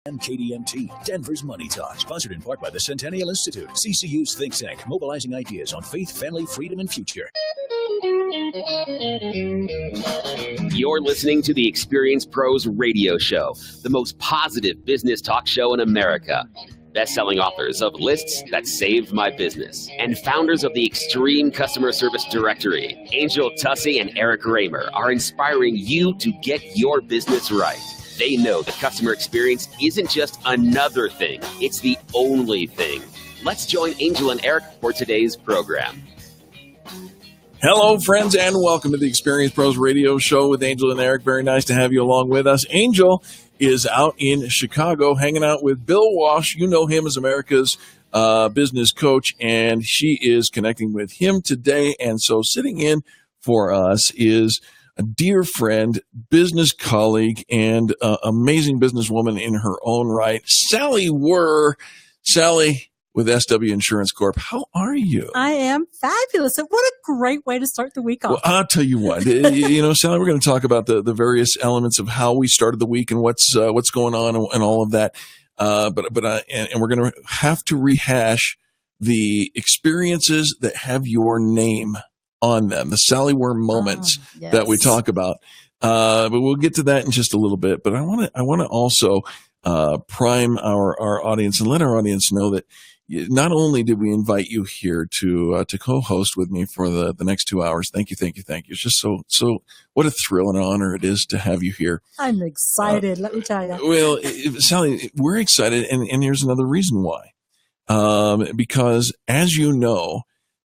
And KDMT, Denver's Money Talk, sponsored in part by the Centennial Institute, CCU's think tank, mobilizing ideas on faith, family, freedom, and future. You're listening to the Experience Pros radio show, the most positive business talk show in America. Best-selling authors of Lists That Saved My Business and founders of the Extreme Customer Service Directory, Angel Tussey and Eric Raymer, are inspiring you to get your business right. They know the customer experience isn't just another thing, it's the only thing. Let's join Angel and Eric for today's program. Hello, friends, and welcome to the Experience Pros radio show with Angel and Eric. Very nice to have you along with us. Angel is out in Chicago hanging out with Bill Walsh. You know him as America's business coach, and she is connecting with him today. And so sitting in for us is a dear friend, business colleague, and amazing businesswoman in her own right, Sally Wurr. Sally with SW Insurance Corp. How are you? I am fabulous. And what a great way to start the week off. Well, I'll tell you what, Sally, we're going to talk about the various elements of how we started the week and what's going on and all of that. But we're going to have to rehash the experiences that have your name on them, the Sally Wurr moments that we talk about. But we'll get to that in just a little bit. But I want to also prime our audience and let our audience know that not only did we invite you here to co-host with me for the next 2 hours. Thank you. It's just so what a thrill and an honor it is to have you here. I'm excited. Let me tell you. Well, Sally, we're excited, and here's another reason why. Because as you know,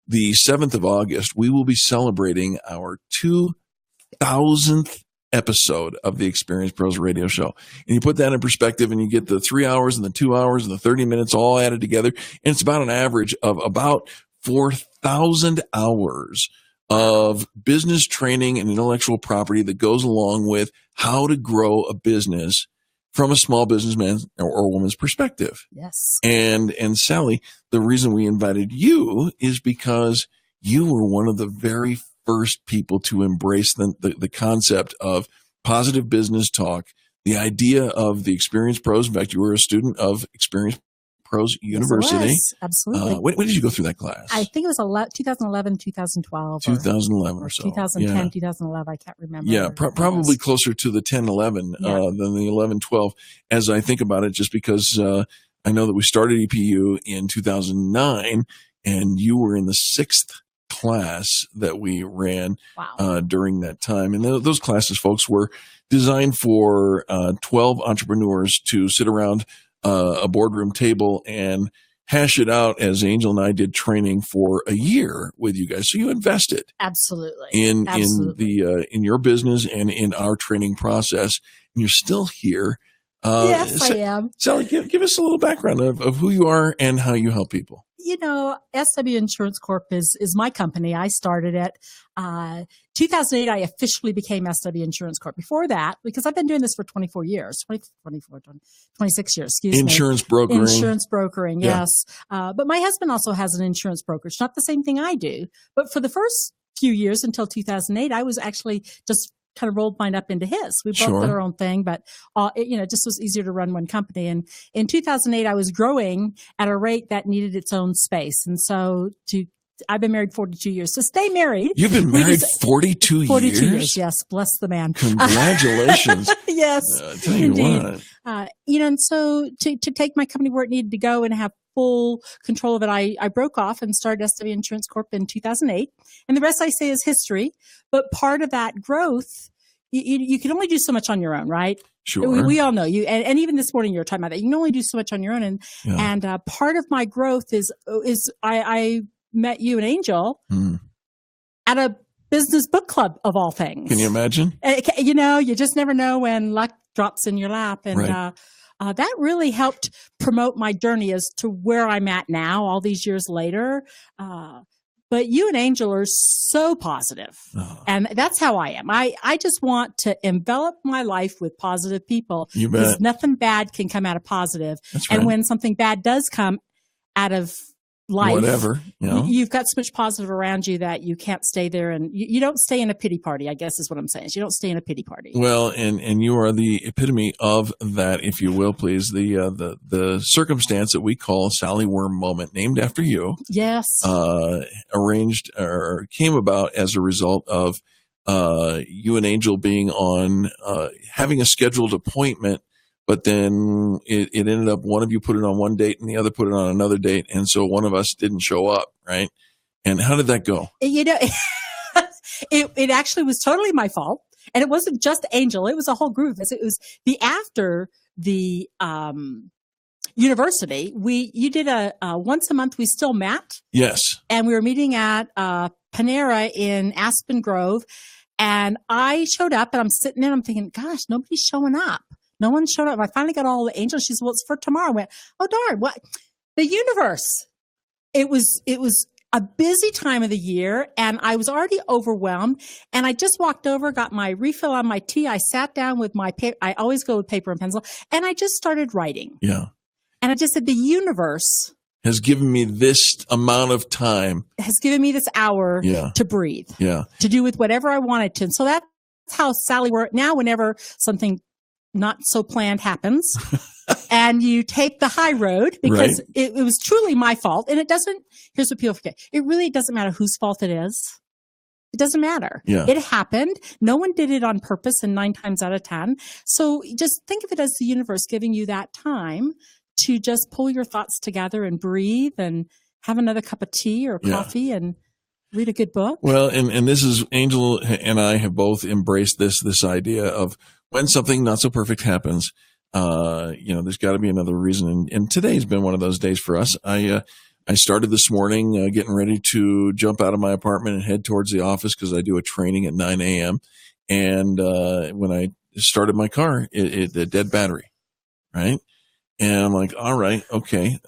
the 7th of August, we will be celebrating our 2,000th episode of the Experience Pros radio show. And you put that in perspective and you get the 3 hours and the 2 hours and the 30 minutes all added together. And it's about an average of about 4,000 hours of business training and intellectual property that goes along with how to grow a business from a small businessman or woman's perspective. Yes. And Sally, the reason we invited you is because you were one of the very first people to embrace the concept of positive business talk, the idea of the Experience Pros. In fact, you were a student of Experience Pros University. Yes, absolutely. When did you go through that class? I think it was 2011, 2012. 2011 or so. 2010, 2011. I can't remember. Yeah, probably closer to the 10, 11 than the 11, 12 as I think about it, just because I know that we started EPU in 2009 and you were in the 6th class that we ran during that time. And those classes, folks, were designed for 12 entrepreneurs to sit around a boardroom table and hash it out as Angel and I did training for a year with you guys. So you invested absolutely in your business and in our training process. And you're still here. Yes, I am. Sally, give us a little background of who you are and how you help people. You know, SW Insurance Corp is my company. I started it. 2008, I officially became SW Insurance Corp. Before that, because I've been doing this for 26 years, excuse me. Insurance brokering, yes. But my husband also has an insurance brokerage. Not the same thing I do. But for the first few years until 2008, I was actually just kind of rolled mine up into his. We both did our own thing, but it just was easier to run one company. And in 2008, I was growing at a rate that needed its own space. And so I've been married 42 years. So stay married. You've been married 42 years? 42 years, yes. Bless the man. Congratulations. Yes. I tell you what. And so to take my company where it needed to go and have full control of it, I broke off and started SW Insurance Corp in 2008. And the rest I say is history. But part of that growth, you can only do so much on your own, right? Sure. We all know you. And even this morning you were talking about that. You can only do so much on your own. And part of my growth is I met you and Angel at a business book club of all things. Can you imagine? You just never know when luck drops in your lap. And that really helped promote my journey as to where I'm at now, all these years later. But you and Angel are so positive. And that's how I am. I just want to envelop my life with positive people. You bet. Because nothing bad can come out of positive. That's right. And when something bad does come out of life, whatever, you've got so much positive around you that you can't stay there, and you don't stay in a pity party, I guess is what I'm saying. You don't stay in a pity party. Well, and you are the epitome of that, if you will, please. The circumstance that we call Sally Worm moment, named after you. Yes. Arranged or came about as a result of you and Angel being on, having a scheduled appointment. But then it ended up one of you put it on one date and the other put it on another date. And so one of us didn't show up, right? And how did that go? It actually was totally my fault. And it wasn't just Angel. It was a whole group. It was after the university. You did a once a month, we still met. Yes. And we were meeting at Panera in Aspen Grove. And I showed up and I'm sitting there and I'm thinking, gosh, nobody's showing up. No one showed up. I finally got all the Angels. She said, well, it's for tomorrow. I went, oh, darn. What? The universe. It was a busy time of the year and I was already overwhelmed. And I just walked over, got my refill on my tea. I sat down with my paper. I always go with paper and pencil. And I just started writing. Yeah. And I just said, the universe has given me this amount of time. Has given me this hour to breathe. Yeah. To do with whatever I wanted to. And so that's how Sally worked. Now, whenever something not so planned happens and you take the high road because it was truly my fault. And here's what people forget. It really doesn't matter whose fault it is. It doesn't matter. Yeah. It happened. No one did it on purpose and 9 times out of 10. So just think of it as the universe giving you that time to just pull your thoughts together and breathe and have another cup of tea or coffee and read a good book. Well, and this is, Angel and I have both embraced this idea of when something not so perfect happens, there's got to be another reason. And today's been one of those days for us. I started this morning getting ready to jump out of my apartment and head towards the office because I do a training at 9 a.m. And when I started my car, it dead battery, right? And I'm like, all right, okay.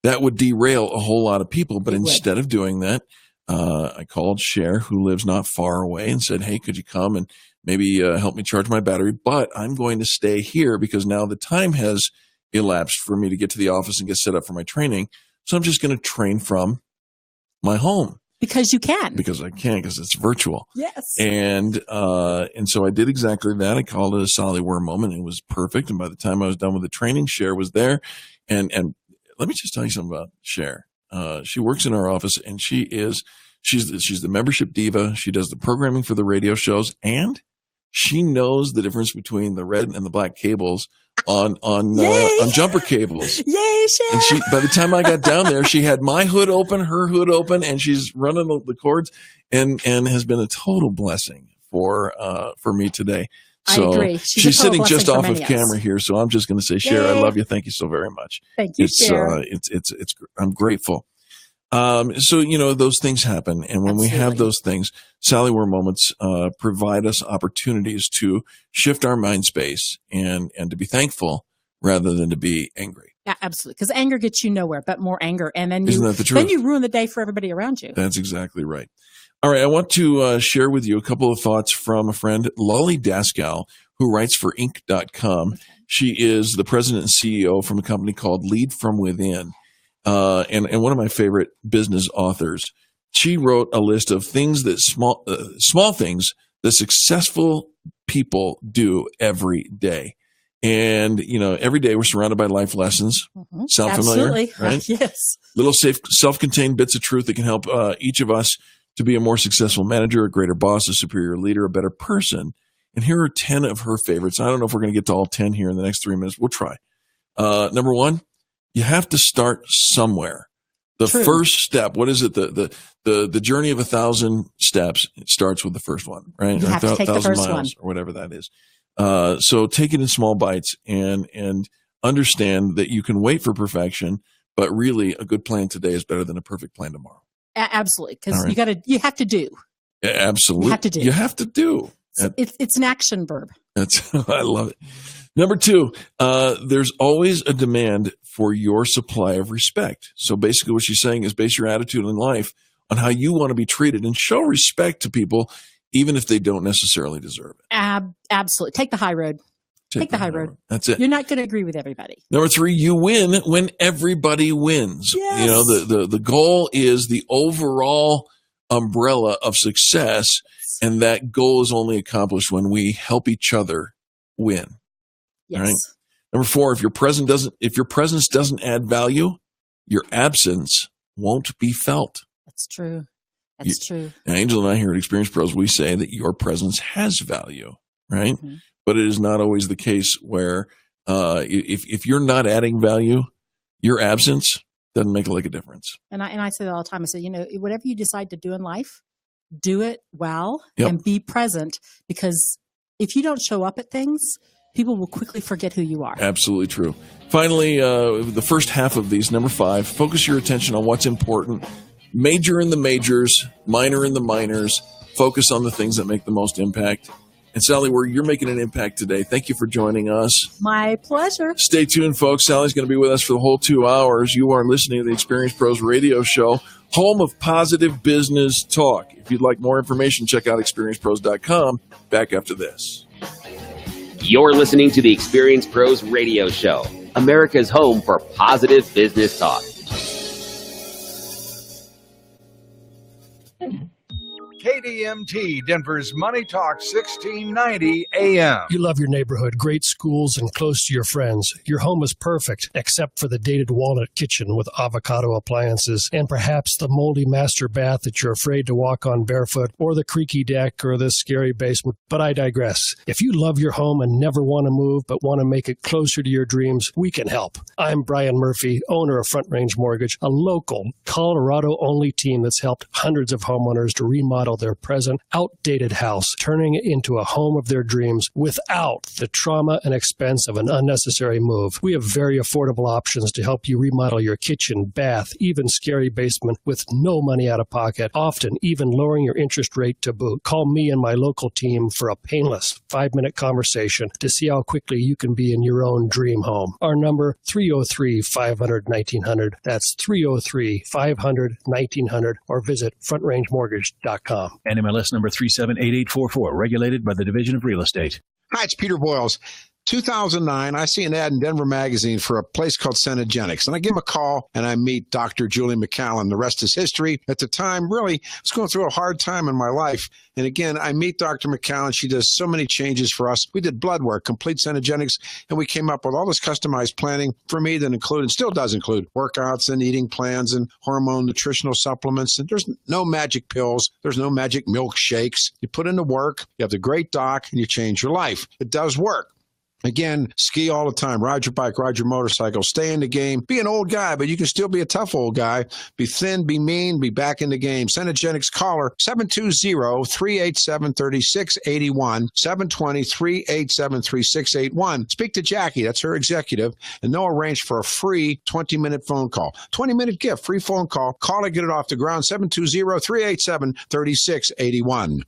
That would derail a whole lot of people. But instead of doing that, I called Cher, who lives not far away, and said, hey, could you come and maybe help me charge my battery? But I'm going to stay here because now the time has elapsed for me to get to the office and get set up for my training. So I'm just going to train from my home. Because you can. Because I can, because it's virtual. Yes. And so I did exactly that. I called it a Sally Worm moment. It was perfect. And by the time I was done with the training, Cher was there. And let me just tell you something about Cher. She works in our office and she's the membership diva. She does the programming for the radio shows and she knows the difference between the red and the black cables on jumper cables. Yay, Cher. And by the time I got down there, she had my hood open, her hood open, and she's running the cords and has been a total blessing for me today. So I agree. She's sitting just off of camera here, so I'm just going to say, Cher, I love you. Thank you so very much. Thank you, Cher. I'm grateful. So, those things happen. And when we have those things, Sally Worm moments provide us opportunities to shift our mind space and to be thankful rather than to be angry. Yeah, absolutely. Because anger gets you nowhere, but more anger. And then Isn't that the truth? Then you ruin the day for everybody around you. That's exactly right. All right. I want to share with you a couple of thoughts from a friend, Lolly Daskal, who writes for Inc.com. She is the president and CEO from a company called Lead From Within. And one of my favorite business authors. She wrote a list of things that small things that successful people do every day. And, every day we're surrounded by life lessons. Mm-hmm. Sound familiar? Absolutely. Right? Yes. Little self-contained bits of truth that can help each of us to be a more successful manager, a greater boss, a superior leader, a better person. And here are 10 of her favorites. I don't know if we're going to get to all 10 here in the next 3 minutes. We'll try. Number 1, you have to start somewhere. The first step, what is it? The journey of 1,000 steps, it starts with the first one, right? You have to take the first one. Or whatever that is. So take it in small bites and understand that you can wait for perfection, but really a good plan today is better than a perfect plan tomorrow. Absolutely. Because you have to do. Absolutely. You have to do. It's an action verb. I love it. Number 2, there's always a demand for your supply of respect. So basically what she's saying is base your attitude in life on how you want to be treated and show respect to people, even if they don't necessarily deserve it. Absolutely. Take the high road. Take the high road. That's it. You're not going to agree with everybody. Number 3, you win when everybody wins. Yes. You know, the goal is the overall umbrella of success, and that goal is only accomplished when we help each other win. Yes. All right? Number 4, if your presence doesn't add value, your absence won't be felt. That's true. That's true. Now, Angel and I here at Experience Pros, we say that your presence has value, right? Mm-hmm. But it is not always the case where if you're not adding value, your absence doesn't make a difference. And I say that all the time. I say, whatever you decide to do in life, do it well and be present, because if you don't show up at things, people will quickly forget who you are. Absolutely true. Finally, the first half of these, number 5, focus your attention on what's important. Major in the majors, minor in the minors. Focus on the things that make the most impact. And Sally, you're making an impact today. Thank you for joining us. My pleasure. Stay tuned, folks. Sally's going to be with us for the whole 2 hours. You are listening to the Experience Pros radio show, home of positive business talk. If you'd like more information, check out experiencepros.com. Back after this. You're listening to the Experience Pros radio show, America's home for positive business talk. KDMT, Denver's Money Talk 1690 AM. You love your neighborhood, great schools, and close to your friends. Your home is perfect, except for the dated walnut kitchen with avocado appliances, and perhaps the moldy master bath that you're afraid to walk on barefoot, or the creaky deck, or the scary basement. But I digress. If you love your home and never want to move, but want to make it closer to your dreams, we can help. I'm Brian Murphy, owner of Front Range Mortgage, a local, Colorado-only team that's helped hundreds of homeowners to remodel their present outdated house, turning it into a home of their dreams without the trauma and expense of an unnecessary move. We have very affordable options to help you remodel your kitchen, bath, even scary basement with no money out of pocket, often even lowering your interest rate to boot. Call me and my local team for a painless 5-minute conversation to see how quickly you can be in your own dream home. Our number, 303-500-1900. That's 303-500-1900, or visit frontrangemortgage.com. NMLS number 378844, regulated by the Division of Real Estate. Hi, it's Peter Boyles. 2009, I see an ad in Denver Magazine for a place called Cenegenics, and I give him a call, and I meet Dr. Julie McCallum. The rest is history. At the time, really, I was going through a hard time in my life, and again, I meet Dr. McCallum. She does so many changes for us. We did blood work, complete Cenegenics, and we came up with all this customized planning for me that included, and still does include, workouts and eating plans and hormone nutritional supplements. And there's no magic pills. There's no magic milkshakes. You put in the work, you have the great doc, and you change your life. It does work. Again, ski all the time, ride your bike, ride your motorcycle, stay in the game. Be an old guy, but you can still be a tough old guy. Be thin, be mean, be back in the game. Cenegenics, caller 720-387-3681, 720-387-3681. Speak to Jackie, that's her executive, and they'll arrange for a free 20-minute phone call. 20-minute gift, free phone call. Call it, get it off the ground, 720-387-3681.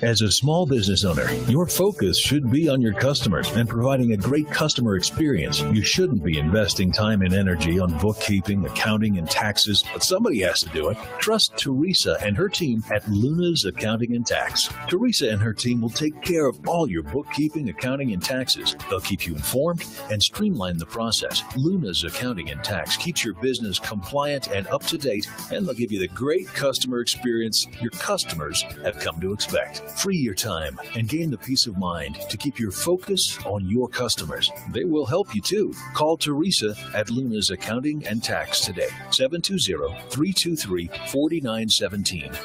As a small business owner, your focus should be on your customers and providing a great customer experience. You shouldn't be investing time and energy on bookkeeping, accounting, and taxes, but somebody has to do it. Trust Teresa and her team at Luna's Accounting and Tax. Teresa and her team will take care of all your bookkeeping, accounting, and taxes. They'll keep you informed and streamline the process. Luna's Accounting and Tax keeps your business compliant and up to date, and they'll give you the great customer experience your customers have come to expect. Free your time and gain the peace of mind to keep your focus on your customers. They will help you too. Call Teresa at Luna's Accounting and Tax today. 720-323-4917.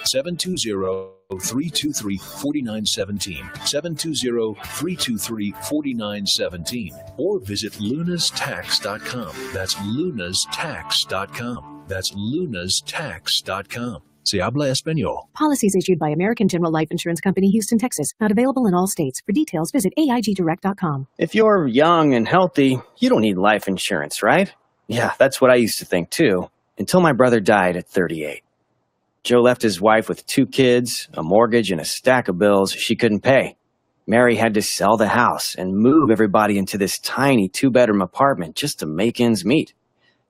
720-323-4917. 720-323-4917. Or visit lunastax.com. That's lunastax.com. That's lunastax.com. Se habla español. Policies issued by American General Life Insurance Company, Houston, Texas. Not available in all states. For details, visit AIGdirect.com. If you're young and healthy, you don't need life insurance, right? Yeah, that's what I used to think too, until my brother died at 38. Joe left his wife with 2 kids, a mortgage, and a stack of bills she couldn't pay. Mary had to sell the house and move everybody into this tiny 2-bedroom apartment just to make ends meet.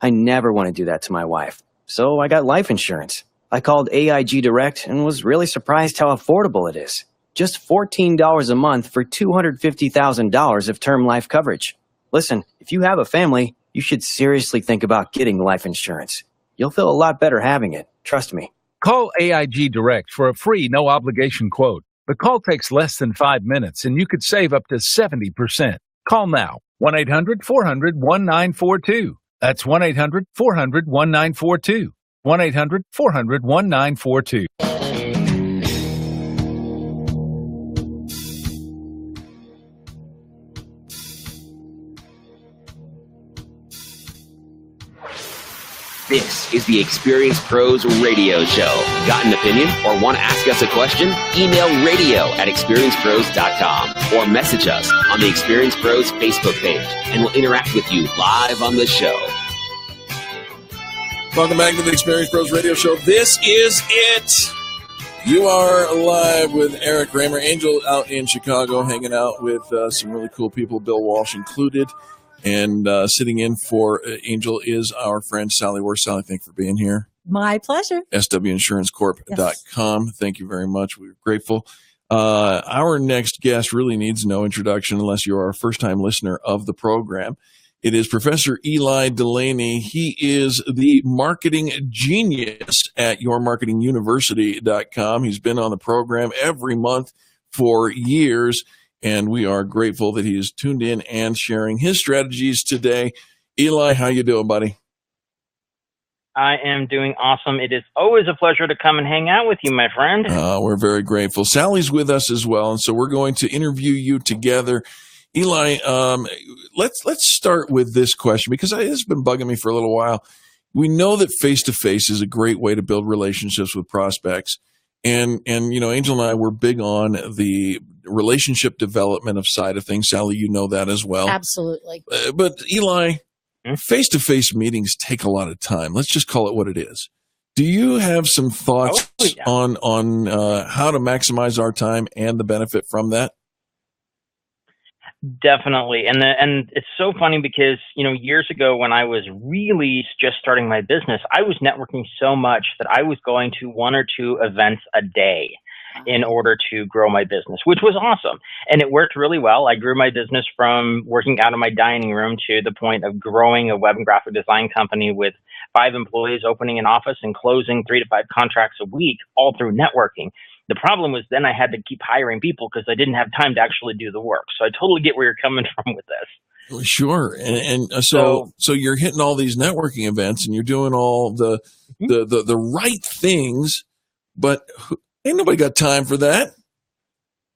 I never want to do that to my wife, so I got life insurance. I called AIG Direct and was really surprised how affordable it is. Just $14 a month for $250,000 of term life coverage. Listen, if you have a family, you should seriously think about getting life insurance. You'll feel a lot better having it. Trust me. Call AIG Direct for a free, no-obligation quote. The call takes less than 5 minutes, and you could save up to 70%. Call now. 1-800-400-1942. That's 1-800-400-1942. 1-800-400-1942. This is the Experience Pros Radio Show. Got an opinion or want to ask us a question? Email radio@experiencepros.com or message us on the Experience Pros Facebook page, and we'll interact with you live on the show. Welcome back to the Experience Pros Radio Show. This is it. You are live with Eric Kramer. Angel out in Chicago hanging out with some really cool people, Bill Walsh included. And sitting in for Angel is our friend Sally Worth. Sally, thank you for being here. My pleasure. SWInsurancecorp.com. Yes. Thank you very much. We're grateful. Our next guest really needs no introduction unless you're a first-time listener of the program. It is Professor Eli Delaney. He is the marketing genius at yourmarketinguniversity.com. He's been on the program every month for years. And we are grateful that he is tuned in and sharing his strategies today. Eli, how you doing, buddy? I am doing awesome. It is always a pleasure to come and hang out with you, my friend. We're very grateful. Sally's with us as well, and so we're going to interview you together. Eli, let's start with this question because it's been bugging me for a little while. We know that face-to-face is a great way to build relationships with prospects. And you know, Angel and I were big on the relationship development of side of things. Sally, you know that as well. Absolutely. But Eli, face-to-face meetings take a lot of time. Let's just call it what it is. Do you have some thoughts on how to maximize our time and the benefit from that? Definitely. And it's so funny because, you know, years ago when I was really just starting my business, I was networking so much that I was going to 1 or 2 events a day in order to grow my business, which was awesome. And it worked really well. I grew my business from working out of my dining room to the point of growing a web and graphic design company with 5 employees, opening an office and closing 3 to 5 contracts a week, all through networking. The problem was then I had to keep hiring people because I didn't have time to actually do the work. So I totally get where you're coming from with this. Sure. And so you're hitting all these networking events and you're doing all the right things, but ain't nobody got time for that.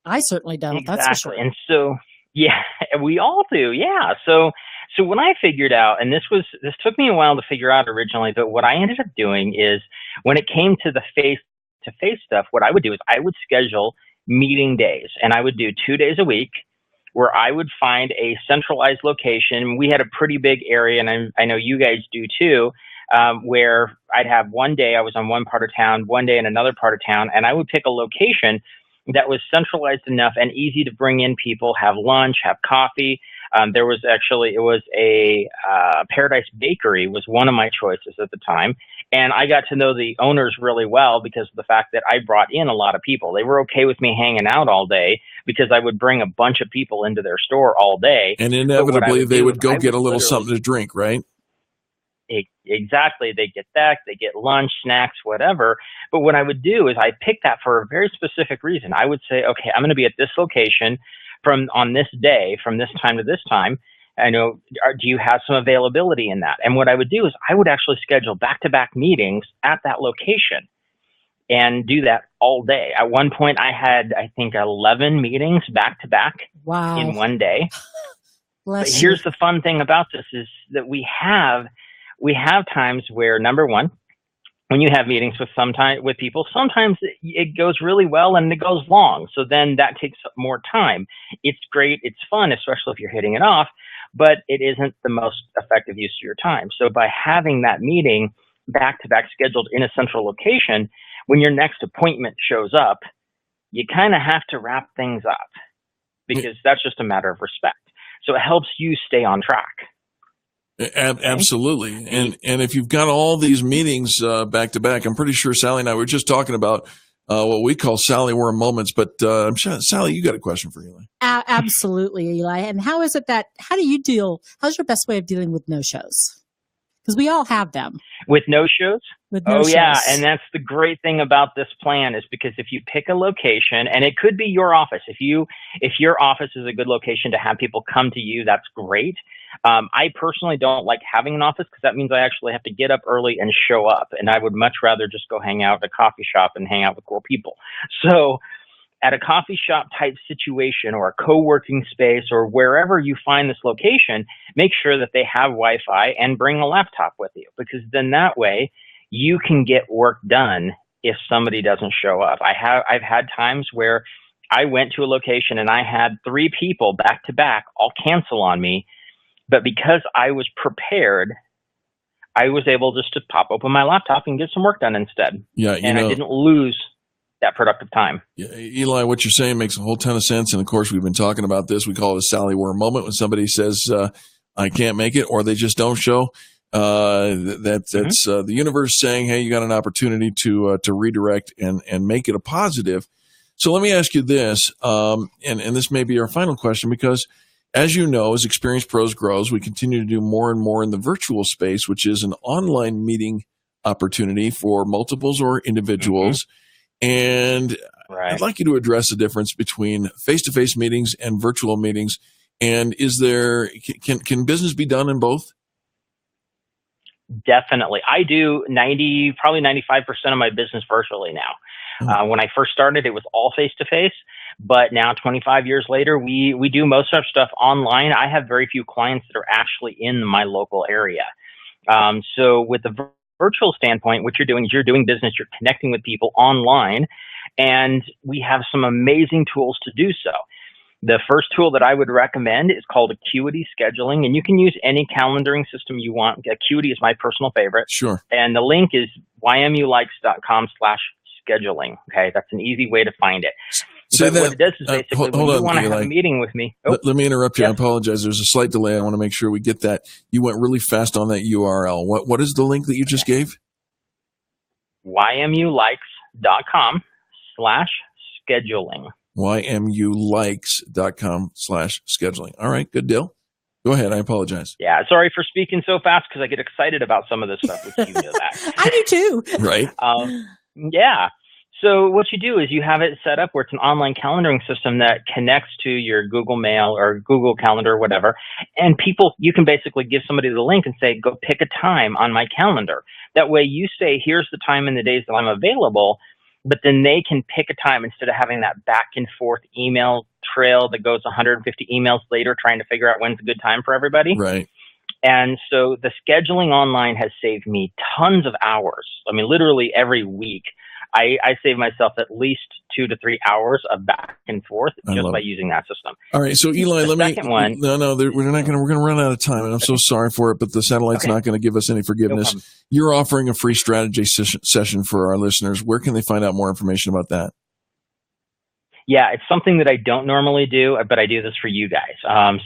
I certainly don't. Exactly. That's for sure. And so, yeah, we all do. Yeah. So when I figured out, and this took me a while to figure out originally, but what I ended up doing is when it came to the face-to-face stuff, what I would do is I would schedule meeting days, and I would do 2 days a week where I would find a centralized location. We had a pretty big area, and I know you guys do too, where I'd have one day I was on one part of town, one day in another part of town, and I would pick a location that was centralized enough and easy to bring in people, have lunch, have coffee. It was a Paradise Bakery was one of my choices at the time. And I got to know the owners really well because of the fact that I brought in a lot of people. They were okay with me hanging out all day because I would bring a bunch of people into their store all day. And inevitably they would go get a little something to drink, right? Exactly. They get that, they get lunch, snacks, whatever. But what I would do is I picked that for a very specific reason. I would say, okay, I'm going to be at this location on this day, from this time to this time. I know, do you have some availability in that? And what I would do is I would actually schedule back-to-back meetings at that location and do that all day. At one point, I had, I think, 11 meetings back-to-back in one day. But here's the fun thing about this is that we have times where, number one, when you have meetings with people, sometimes it goes really well and it goes long. So then that takes up more time. It's great. It's fun, especially if you're hitting it off, but it isn't the most effective use of your time. So by having that meeting back-to-back scheduled in a central location, when your next appointment shows up, you kind of have to wrap things up because that's just a matter of respect. So it helps you stay on track. Absolutely. And if you've got all these meetings back to back, I'm pretty sure Sally and I were just talking about what we call Sally War moments. But I'm sure, Sally, you got a question for Eli. Absolutely, Eli. And how's your best way of dealing with no-shows? Because we all have them. With no-shows? No-shows. Yeah, and that's the great thing about this plan is because if you pick a location, and it could be your office, if your office is a good location to have people come to you, that's great. I personally don't like having an office because that means I actually have to get up early and show up, and I would much rather just go hang out at a coffee shop and hang out with cool people. So at a coffee shop type situation or a co-working space or wherever you find this location, make sure that they have Wi-Fi and bring a laptop with you, because then that way you can get work done if somebody doesn't show up. I've had times where I went to a location and I had 3 people back to back all cancel on me, but because I was prepared, I was able just to pop open my laptop and get some work done instead. Yeah, I didn't lose that productive time. Yeah, Eli, what you're saying makes a whole ton of sense. And of course, we've been talking about this. We call it a Sally War moment when somebody says, I can't make it, or they just don't show. That's the universe saying, hey, you got an opportunity to redirect and make it a positive. So let me ask you this, and this may be our final question, because as you know, as Experience Pros grows, we continue to do more and more in the virtual space, which is an online meeting opportunity for multiples or individuals. Mm-hmm. And right. I'd like you to address the difference between face-to-face meetings and virtual meetings. And can business be done in both? Definitely. I do probably 95% of my business virtually now. When I first started, it was all face-to-face, but now 25 years later, we do most of our stuff online. I have very few clients that are actually in my local area. So with the virtual standpoint, what you're doing is you're doing business, you're connecting with people online, and we have some amazing tools to do so. The first tool that I would recommend is called Acuity Scheduling, and you can use any calendaring system you want. Acuity is my personal favorite. Sure. And the link is ymulikes.com/scheduling. Okay, that's an easy way to find it. But what it does is basically when you want to have a meeting with me. Let me interrupt you. Yes. I apologize. There's a slight delay. I want to make sure we get that. You went really fast on that URL. What is the link that you just gave? ymulikes.com/scheduling. ymulikes.com/scheduling. All right, good deal. Go ahead. I apologize. Yeah, sorry for speaking so fast because I get excited about some of this stuff. You know that. I do too. Right. Yeah. So what you do is you have it set up where it's an online calendaring system that connects to your Google Mail or Google Calendar or whatever. And you can basically give somebody the link and say, go pick a time on my calendar. That way you say, here's the time and the days that I'm available, but then they can pick a time instead of having that back and forth email trail that goes 150 emails later trying to figure out when's a good time for everybody. Right. And so the scheduling online has saved me tons of hours. I mean, literally every week. I save myself at least 2 to 3 hours of back and forth just by using that system. All right, so Eli, we're going to run out of time, and I'm so sorry for it, but the satellite's not going to give us any forgiveness. No, you're offering a free strategy session for our listeners. Where can they find out more information about that? Yeah, it's something that I don't normally do, but I do this for you guys.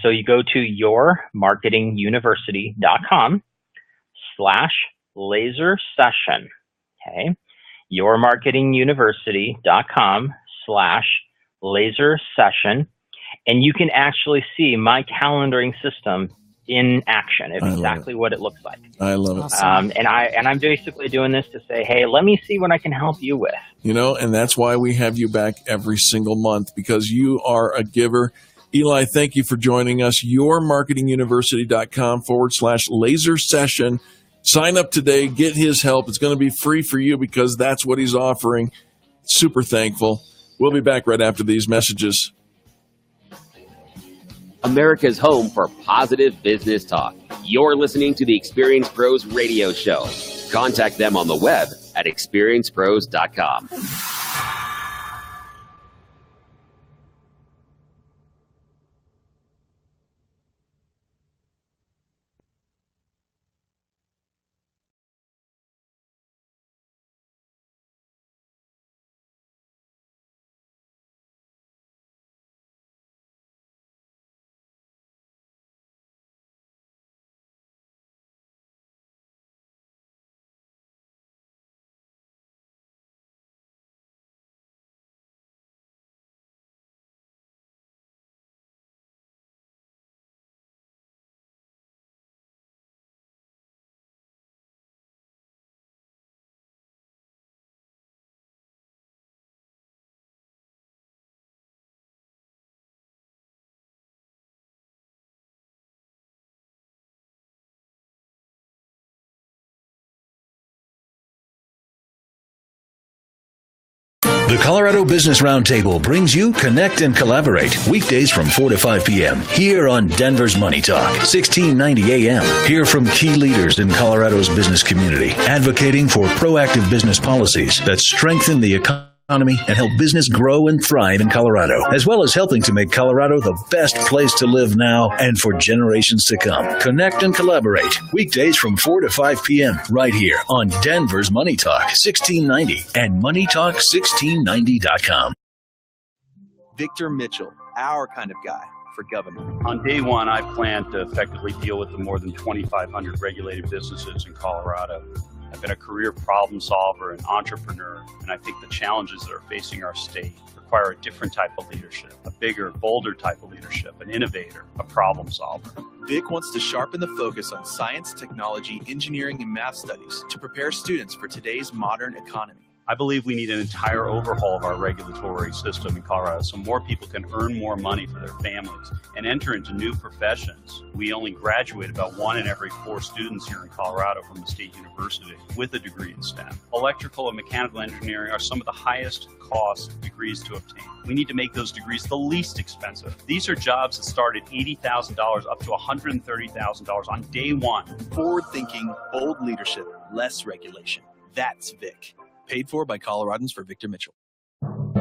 So you go to yourmarketinguniversity.com/laser session. Okay. yourmarketinguniversity.com/laser session. And you can actually see my calendaring system in action of exactly what it looks like. I love it. And I'm basically doing this to say, hey, let me see what I can help you with. And that's why we have you back every single month, because you are a giver. Eli, thank you for joining us. yourmarketinguniversity.com/laser session. Sign up today. Get his help. It's going to be free for you because that's what he's offering. Super thankful. We'll be back right after these messages. America's home for positive business talk. You're listening to the Experience Pros radio show. Contact them on the web at experiencepros.com. The Colorado Business Roundtable brings you Connect and Collaborate weekdays from 4 to 5 p.m. here on Denver's Money Talk, 1690 a.m. Hear from key leaders in Colorado's business community, advocating for proactive business policies that strengthen the economy and help business grow and thrive in Colorado, as well as helping to make Colorado the best place to live now and for generations to come. Connect and Collaborate weekdays from 4 to 5 p.m. right here on Denver's Money Talk 1690 and MoneyTalk1690.com. Victor Mitchell, our kind of guy for governor. On day one, I plan to effectively deal with the more than 2,500 regulated businesses in Colorado. I've been a career problem solver and entrepreneur, and I think the challenges that are facing our state require a different type of leadership, a bigger, bolder type of leadership, an innovator, a problem solver. Vic wants to sharpen the focus on science, technology, engineering, and math studies to prepare students for today's modern economy. I believe we need an entire overhaul of our regulatory system in Colorado so more people can earn more money for their families and enter into new professions. We only graduate about 1 in every 4 students here in Colorado from the state university with a degree in STEM. Electrical and mechanical engineering are some of the highest cost degrees to obtain. We need to make those degrees the least expensive. These are jobs that start at $80,000 up to $130,000 on day one. Forward-thinking, bold leadership, less regulation. That's Vic. Paid for by Coloradans for Victor Mitchell.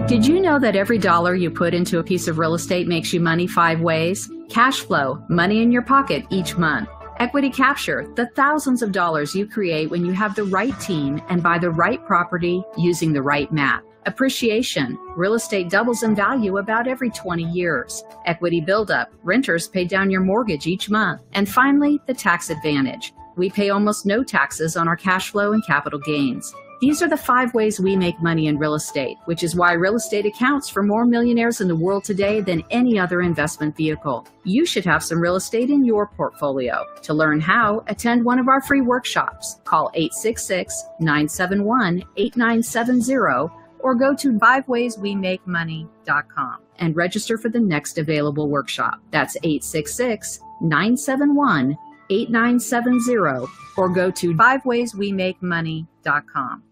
Did you know that every dollar you put into a piece of real estate makes you money 5 ways? Cash flow, money in your pocket each month. Equity capture, the thousands of dollars you create when you have the right team and buy the right property using the right map. Appreciation, real estate doubles in value about every 20 years. Equity buildup, renters pay down your mortgage each month. And finally, the tax advantage. We pay almost no taxes on our cash flow and capital gains. These are the 5 ways we make money in real estate, which is why real estate accounts for more millionaires in the world today than any other investment vehicle. You should have some real estate in your portfolio. To learn how, attend one of our free workshops. Call 866-971-8970 or go to 5wayswemakemoney.com and register for the next available workshop. That's 866-971-8970 or go to 5wayswemakemoney.com.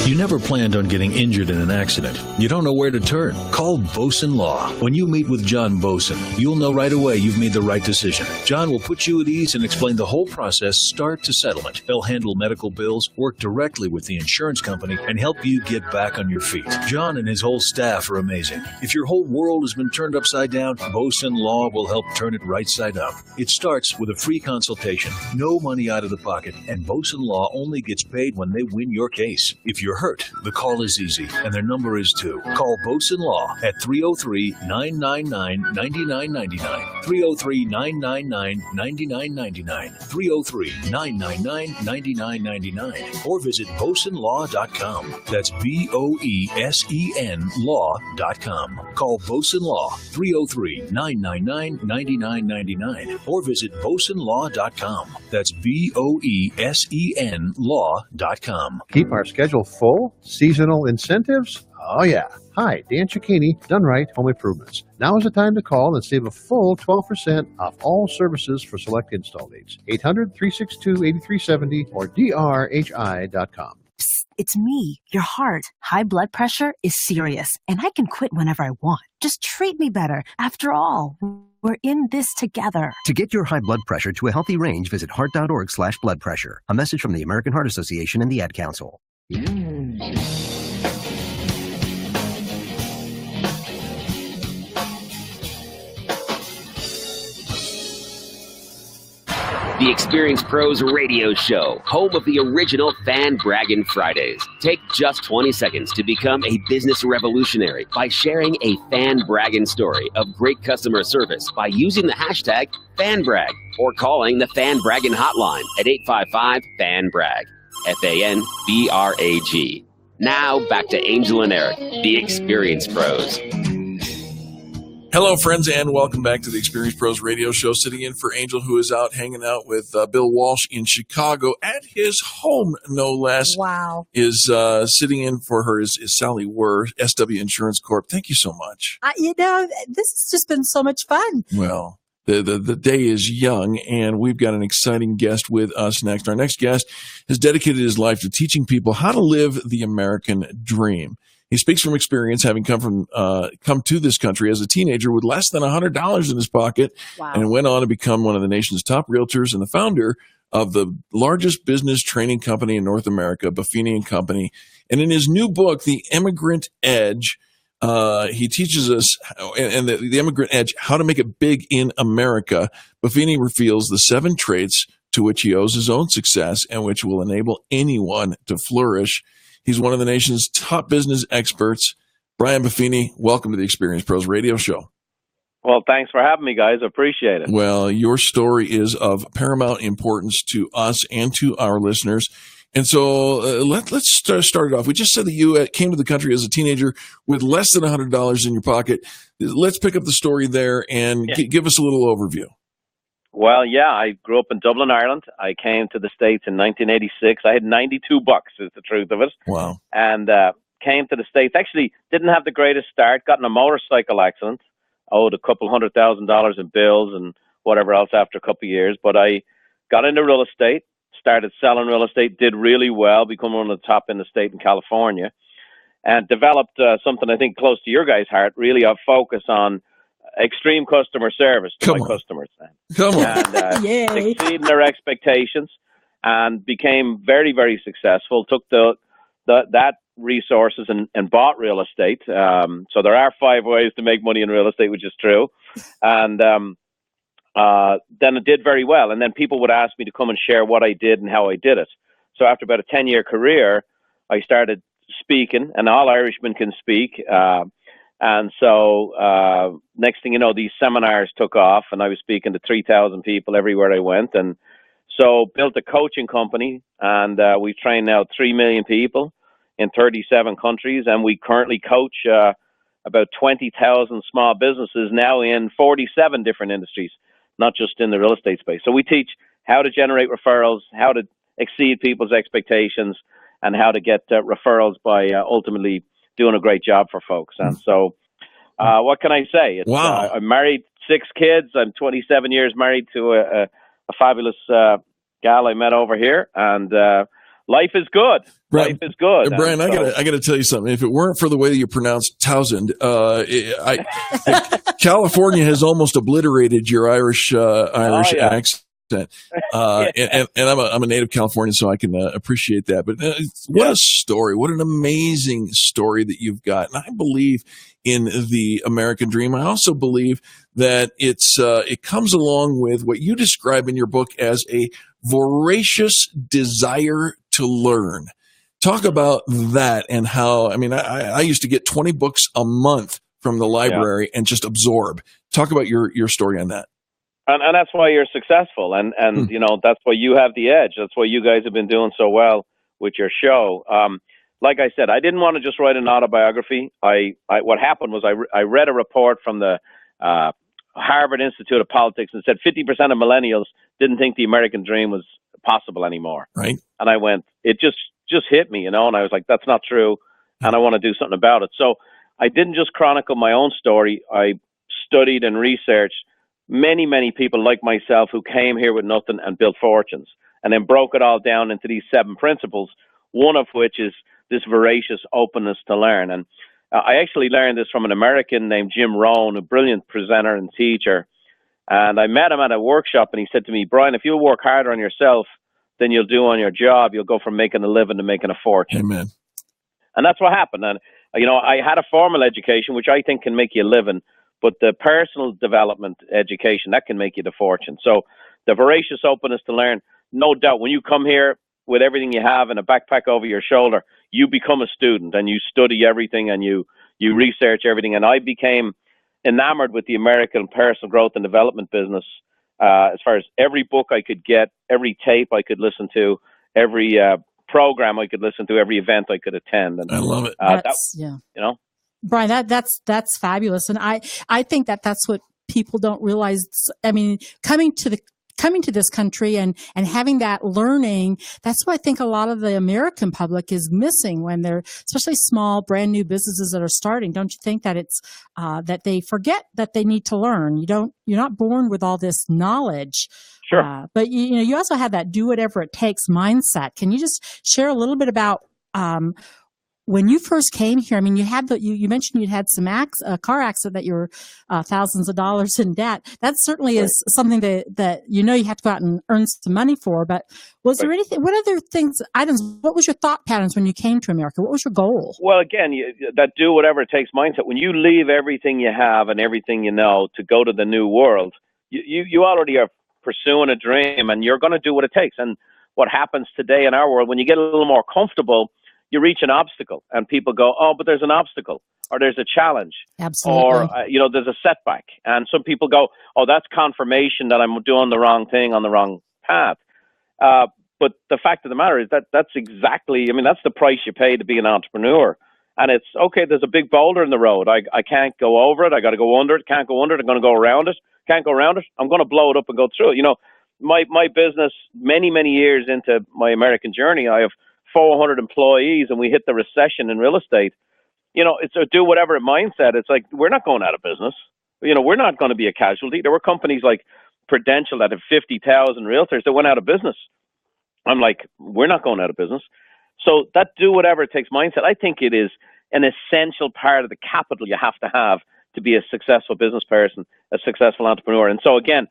You never planned on getting injured in an accident. You don't know where to turn. Call Boson Law. When you meet with John Boson, you'll know right away you've made the right decision. John will put you at ease and explain the whole process start to settlement. They'll handle medical bills, work directly with the insurance company, and help you get back on your feet. John and his whole staff are amazing. If your whole world has been turned upside down, Boson Law will help turn it right side up. It starts with a free consultation, no money out of the pocket, and Boson Law only gets paid when they win your case. If you're hurt, the call is easy, and their number is too. Call Boson Law at 303-999-9999, 303-999-9999, 303-999-9999, or visit BosonLaw.com. That's BOESEN Law.com. Call Boson Law, 303-999-9999, or visit BosonLaw.com. That's BOESEN Law.com. Keep our schedule full? Seasonal incentives? Oh, yeah. Hi, Dan Cicchini, Done Right Home Improvements. Now is the time to call and save a full 12% off all services for select install dates. 800-362-8370 or drhi.com. Psst, it's me, your heart. High blood pressure is serious, and I can quit whenever I want. Just treat me better. After all, we're in this together. To get your high blood pressure to a healthy range, visit heart.org/blood pressure. A message from the American Heart Association and the Ad Council. The Experience Pros Radio Show, home of the original Fan Braggin' Fridays. Take just 20 seconds to become a business revolutionary by sharing a Fan Braggin' story of great customer service by using the hashtag FanBrag or calling the Fan Braggin' hotline at 855-FAN-BRAG, FANBRAG. Now back to Angel and Eric, the Experience Pros. Hello, friends, and welcome back to the Experience Pros Radio Show. Sitting in for Angel, who is out hanging out with Bill Walsh in Chicago at his home, no less. Wow. Is sitting in for her is Sally Wurr, SW Insurance Corp. Thank you so much. This has just been so much fun. Well, The day is young, and we've got an exciting guest with us next. Our next guest has dedicated his life to teaching people how to live the American dream. He speaks from experience, having come to this country as a teenager with less than $100 in his pocket, and went on to become one of the nation's top realtors and the founder of the largest business training company in North America, Buffini & Company. And in his new book, The Immigrant Edge, he teaches us, and the Immigrant Edge, how to make it big in America. Buffini reveals the 7 traits to which he owes his own success and which will enable anyone to flourish. He's one of the nation's top business experts. Brian Buffini, welcome to the Experience Pros Radio Show. Well, thanks for having me, guys. I appreciate it. Well, your story is of paramount importance to us and to our listeners. And so let's start it off. We just said that you came to the country as a teenager with less than $100 in your pocket. Let's pick up the story there and give us a little overview. Well, yeah, I grew up in Dublin, Ireland. I came to the States in 1986. I had $92, is the truth of it. Wow. And came to the States. Actually, didn't have the greatest start. Got in a motorcycle accident. Owed a couple $100,000 in bills and whatever else after a couple of years. But I got into real estate, started selling real estate, did really well, become one of the top in the state in California, and developed something I think close to your guys' heart, really a focus on extreme customer service to my customers. Come on. And exceeding their expectations, and became very, very successful. Took that resources and bought real estate. So there are 5 ways to make money in real estate, which is true. And then it did very well. And then people would ask me to come and share what I did and how I did it. So after about a 10-year career, I started speaking, and all Irishmen can speak. And so next thing you know, these seminars took off, and I was speaking to 3,000 people everywhere I went. And so built a coaching company, and we've trained now 3 million people in 37 countries, and we currently coach about 20,000 small businesses now in 47 different industries, not just in the real estate space. So we teach how to generate referrals, how to exceed people's expectations, and how to get referrals by ultimately doing a great job for folks. And so what can I say? Wow. I'm married, 6 kids. I'm 27 years married to a fabulous gal I met over here, and life is good. Life is good. Brian, I gotta tell you something. If it weren't for the way that you pronounce Townsend, California has almost obliterated your Irish accent. And I'm a native Californian, so I can appreciate that. But what a story! What an amazing story that you've got. And I believe in the American dream. I also believe that it comes along with what you describe in your book as a voracious desire to learn. Talk about that and how. I mean, I used to get 20 books a month from the library and just absorb. Talk about your story on that. And that's why you're successful, and you know, that's why you have the edge. That's why you guys have been doing so well with your show. Like I said, I didn't want to just write an autobiography. What happened was I read a report from the Harvard Institute of Politics and said 50% of millennials didn't think the American dream was possible anymore. Right. And I went, it just hit me, you know, and I was like, that's not true, and I want to do something about it. So I didn't just chronicle my own story. I studied and researched many, many people like myself who came here with nothing and built fortunes, and then broke it all down into these 7 principles, one of which is this voracious openness to learn. And I actually learned this from an American named Jim Rohn, a brilliant presenter and teacher. And I met him at a workshop, and he said to me, Brian, if you work harder on yourself than you'll do on your job, you'll go from making a living to making a fortune. Amen. And that's what happened. And, you know, I had a formal education, which I think can make you a living, but the personal development education, that can make you the fortune. So the voracious openness to learn, no doubt, when you come here with everything you have and a backpack over your shoulder, you become a student and you study everything and you research everything. And I became enamored with the American personal growth and development business as far as every book I could get, every tape I could listen to, every program I could listen to, every event I could attend. And I love it. You know, Brian, that's fabulous. And I think that's what people don't realize. I mean, coming to the coming to this country and having that learning. That's what I think a lot of the American public is missing when they're, especially small, brand new businesses that are starting. Don't you think that it's, that they forget that they need to learn? You're not born with all this knowledge. Sure. But you also have that do whatever it takes mindset. Can you just share a little bit about, when you first came here? I mean, you mentioned you'd had some car accident that you were thousands of dollars in debt. That certainly is something that you have to go out and earn some money for. But was there anything? What other items? What was your thought patterns when you came to America? What was your goal? Well, again, that do whatever it takes mindset. When you leave everything you have and everything you know to go to the new world, you already are pursuing a dream, and you're going to do what it takes. And what happens today in our world, when you get a little more comfortable, you reach an obstacle and people go, oh, but there's an obstacle, or there's a challenge. Absolutely. Or, there's a setback. And some people go, oh, that's confirmation that I'm doing the wrong thing on the wrong path. But the fact of the matter is that's exactly, that's the price you pay to be an entrepreneur. And it's, okay, there's a big boulder in the road. I can't go over it. I got to go under it. Can't go under it. I'm going to go around it. Can't go around it. I'm going to blow it up and go through it. My business, many, many years into my American journey, I have 400 employees, and we hit the recession in real estate. It's a do whatever mindset. It's like, we're not going out of business. We're not going to be a casualty. There were companies like Prudential that have 50,000 realtors that went out of business. I'm like, we're not going out of business. So that do whatever it takes mindset, I think it is an essential part of the capital you have to be a successful business person, a successful entrepreneur. And so again,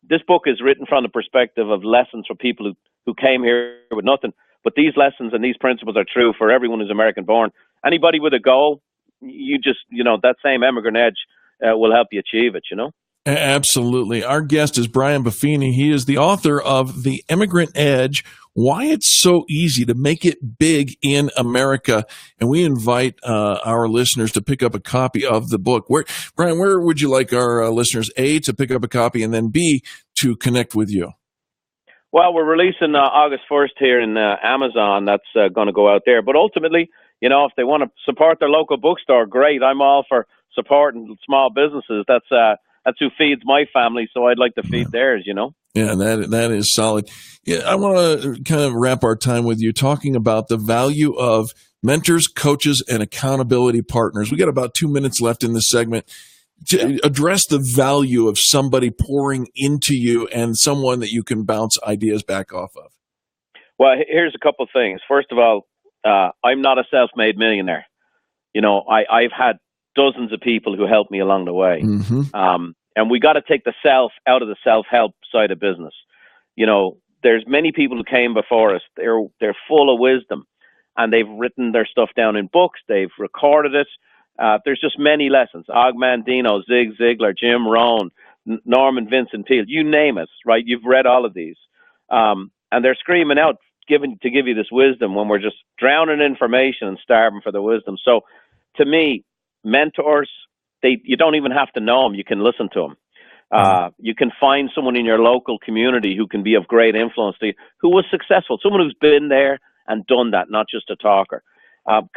this book is written from the perspective of lessons for people who came here with nothing. But these lessons and these principles are true for everyone who's American born. Anybody with a goal, that same immigrant edge will help you achieve it, Absolutely. Our guest is Brian Buffini. He is the author of The Immigrant Edge, Why It's So Easy to Make It Big in America. And we invite our listeners to pick up a copy of the book. Brian, where would you like our listeners, A, to pick up a copy, and then B, to connect with you? Well, we're releasing August 1st here in Amazon. That's going to go out there. But ultimately, if they want to support their local bookstore, great. I'm all for supporting small businesses. That's who feeds my family, so I'd like to feed theirs, Yeah, that is solid. Yeah, I want to kind of wrap our time with you talking about the value of mentors, coaches, and accountability partners. We got about 2 minutes left in this segment to address the value of somebody pouring into you and someone that you can bounce ideas back off of. Well, here's a couple of things. First of all, I'm not a self-made millionaire. I've had dozens of people who helped me along the way. Mm-hmm. And we got to take the self out of the self-help side of business. There's many people who came before us. They're full of wisdom, and they've written their stuff down in books. They've recorded it. There's just many lessons. Og Mandino, Zig Ziglar, Jim Rohn, Norman Vincent Peale, you name it, right? You've read all of these. And they're screaming out to give you this wisdom when we're just drowning in information and starving for the wisdom. So to me, mentors, you don't even have to know them. You can listen to them. You can find someone in your local community who can be of great influence to you, who was successful, someone who's been there and done that, not just a talker.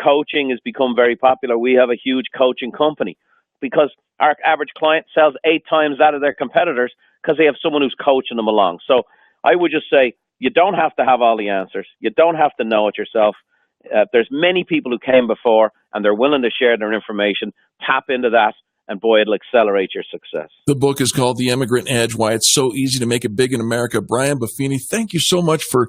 Coaching has become very popular. We have a huge coaching company because our average client sells 8 times that of their competitors because they have someone who's coaching them along. So I would just say, you don't have to have all the answers. You don't have to know it yourself. There's many people who came before, and they're willing to share their information. Tap into that, and boy, it'll accelerate your success. The book is called The Immigrant Edge, Why It's So Easy to Make It Big in America. Brian Buffini, thank you so much for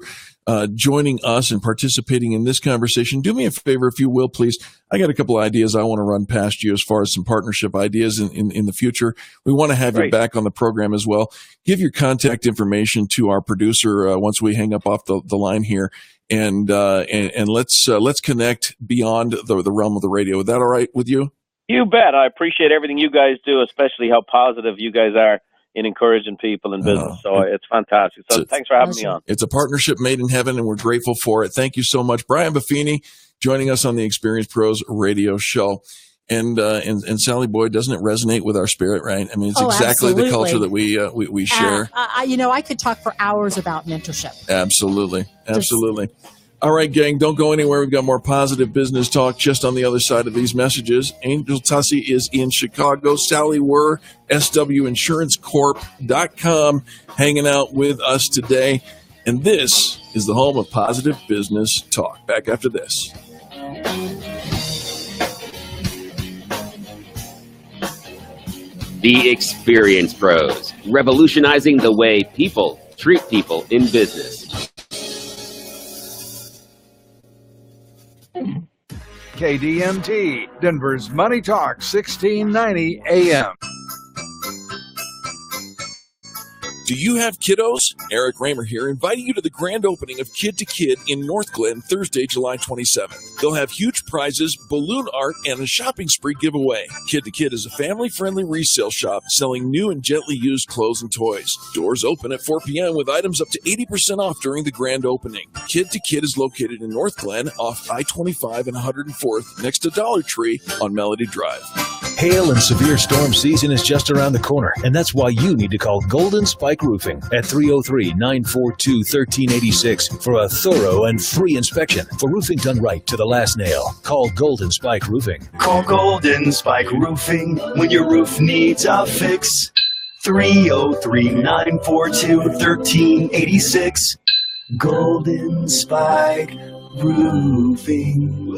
joining us and participating in this conversation. Do me a favor, if you will, please. I got a couple of ideas I want to run past you as far as some partnership ideas in the future. We want to have you back on the program as well. Give your contact information to our producer once we hang up off the line here, and let's connect beyond the realm of the radio. Is that all right with you? You bet. I appreciate everything you guys do, especially how positive you guys are in encouraging people in business. So it's fantastic. So thanks for having me on. It's a partnership made in heaven, and we're grateful for it. Thank you so much. Brian Buffini joining us on the Experience Pros radio show. And Sally Boyd, doesn't it resonate with our spirit, right? I mean, it's exactly absolutely. The culture that we share. I could talk for hours about mentorship. Absolutely. All right, gang, don't go anywhere. We've got more positive business talk just on the other side of these messages. Angel Tussey is in Chicago. Sally Wurr, SWInsuranceCorp.com, hanging out with us today. And this is the home of positive business talk. Back after this. The Experience Pros, revolutionizing the way people treat people in business. KDMT, Denver's Money Talk, 1690 AM. Do you have kiddos? Eric Raymer here, inviting you to the grand opening of Kid to Kid in North Glen, Thursday, July 27th. They'll have huge prizes, balloon art, and a shopping spree giveaway. Kid to Kid is a family-friendly resale shop selling new and gently used clothes and toys. Doors open at 4 p.m. with items up to 80% off during the grand opening. Kid to Kid is located in North Glen off I-25 and 104th next to Dollar Tree on Melody Drive. Hail and severe storm season is just around the corner, and that's why you need to call Golden Spike Roofing at 303-942-1386 for a thorough and free inspection for roofing done right to the last nail. Call Golden Spike Roofing. Call Golden Spike Roofing when your roof needs a fix. 303-942-1386. Golden Spike Roofing.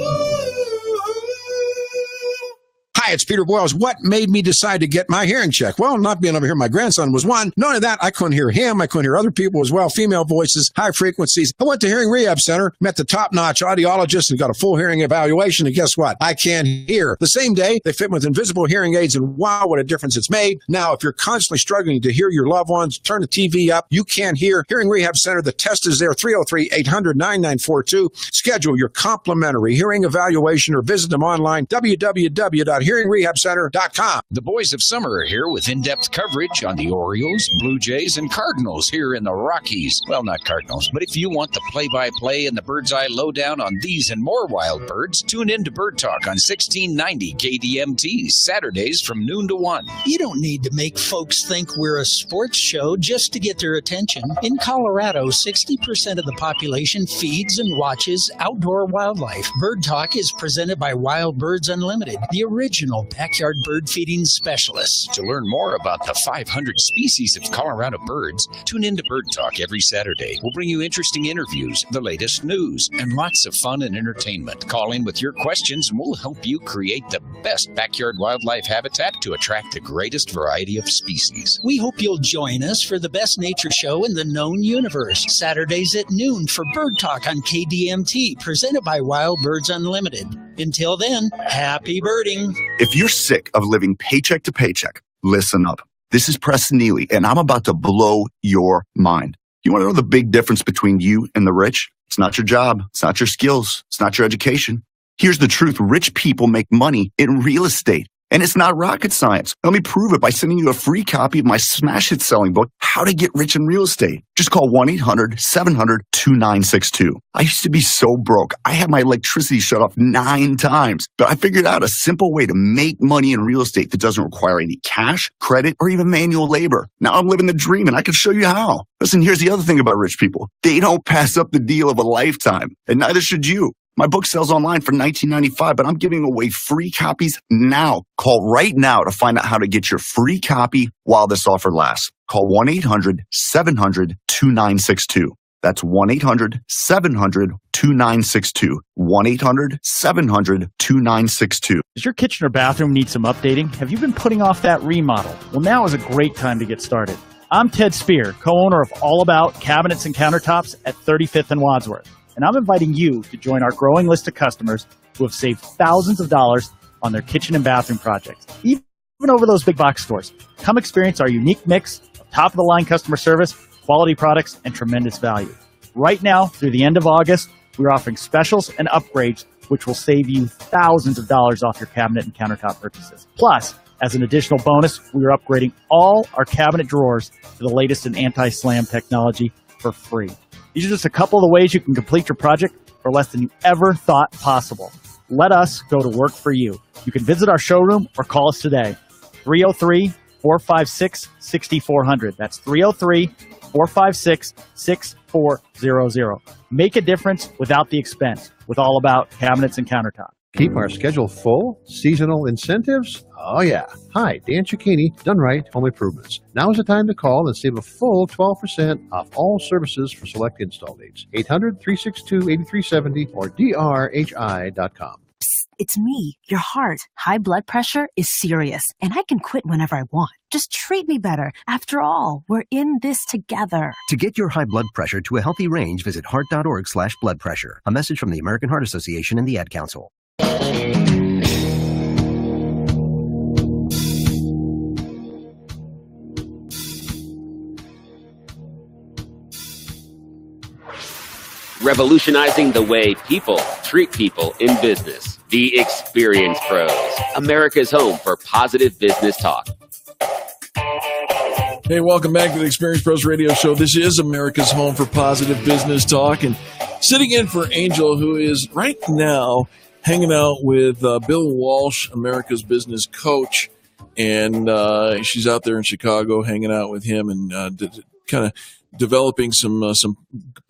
Hi, it's Peter Boyles. What made me decide to get my hearing checked? Well, not being able to hear my grandson was one. Not only that, I couldn't hear him. I couldn't hear other people as well. Female voices, high frequencies. I went to Hearing Rehab Center, met the top-notch audiologist, and got a full hearing evaluation. And guess what? I can't hear. The same day, they fit with invisible hearing aids, and wow, what a difference it's made. Now, if you're constantly struggling to hear your loved ones, turn the TV up, you can't hear. Hearing Rehab Center, the test is there, 303-800-9942. Schedule your complimentary hearing evaluation or visit them online, www.hearingrehabcenter.com. The boys of summer are here with in-depth coverage on the Orioles, Blue Jays, and Cardinals here in the Rockies. Well, not Cardinals, but if you want the play-by-play and the bird's eye lowdown on these and more wild birds, tune in to Bird Talk on 1690 KDMT, Saturdays from noon to 1. You don't need to make folks think we're a sports show just to get their attention. In Colorado, 60% of the population feeds and watches outdoor wildlife. Bird Talk is presented by Wild Birds Unlimited, the original backyard bird feeding specialists. To learn more about the 500 species of Colorado birds, tune in to Bird Talk every Saturday. We'll bring you interesting interviews, the latest news, and lots of fun and entertainment. Call in with your questions and we'll help you create the best backyard wildlife habitat to attract the greatest variety of species. We hope you'll join us for the best nature show in the known universe, Saturdays at noon for Bird Talk on KDMT, presented by Wild Birds Unlimited. Until then, happy birding. If you're sick of living paycheck to paycheck, listen up. This is Preston Neely, and I'm about to blow your mind. You want to know the big difference between you and the rich? It's not your job. It's not your skills. It's not your education. Here's the truth. Rich people make money in real estate. And it's not rocket science. Let me prove it by sending you a free copy of my smash hit selling book, How to Get Rich in Real Estate. Just call 1-800-700-2962. I used to be so broke. I had my electricity shut off 9 times, but I figured out a simple way to make money in real estate that doesn't require any cash, credit, or even manual labor. Now I'm living the dream and I can show you how. Listen, here's the other thing about rich people. They don't pass up the deal of a lifetime, and neither should you. My book sells online for $19.95, but I'm giving away free copies now. Call right now to find out how to get your free copy while this offer lasts. Call 1-800-700-2962. That's 1-800-700-2962. 1-800-700-2962. Does your kitchen or bathroom need some updating? Have you been putting off that remodel? Well, now is a great time to get started. I'm Ted Spear, co-owner of All About Cabinets and Countertops at 35th and Wadsworth. And I'm inviting you to join our growing list of customers who have saved thousands of dollars on their kitchen and bathroom projects, even over those big box stores. Come experience our unique mix of top-of-the-line customer service, quality products, and tremendous value. Right now, through the end of August, we're offering specials and upgrades which will save you thousands of dollars off your cabinet and countertop purchases. Plus, as an additional bonus, we are upgrading all our cabinet drawers to the latest in anti-slam technology for free. These are just a couple of the ways you can complete your project for less than you ever thought possible. Let us go to work for you. You can visit our showroom or call us today, 303-456-6400. That's 303-456-6400. Make a difference without the expense with All About Cabinets and Countertops. Keep our schedule full? Seasonal incentives? Oh, yeah. Hi, Dan Cicchini, Done Right Home Improvements. Now is the time to call and save a full 12% off all services for select install dates. 800-362-8370 or drhi.com. Psst, it's me, your heart. High blood pressure is serious, and I can quit whenever I want. Just treat me better. After all, we're in this together. To get your high blood pressure to a healthy range, visit heart.org/blood pressure. A message from the American Heart Association and the Ad Council. Revolutionizing the way people treat people in business. The Experience Pros, America's home for positive business talk. Hey, welcome back to the Experience Pros Radio Show. This is America's home for positive business talk. And sitting in for Angel, who is right now hanging out with Bill Walsh, America's business coach. And she's out there in Chicago hanging out with him and kind of developing some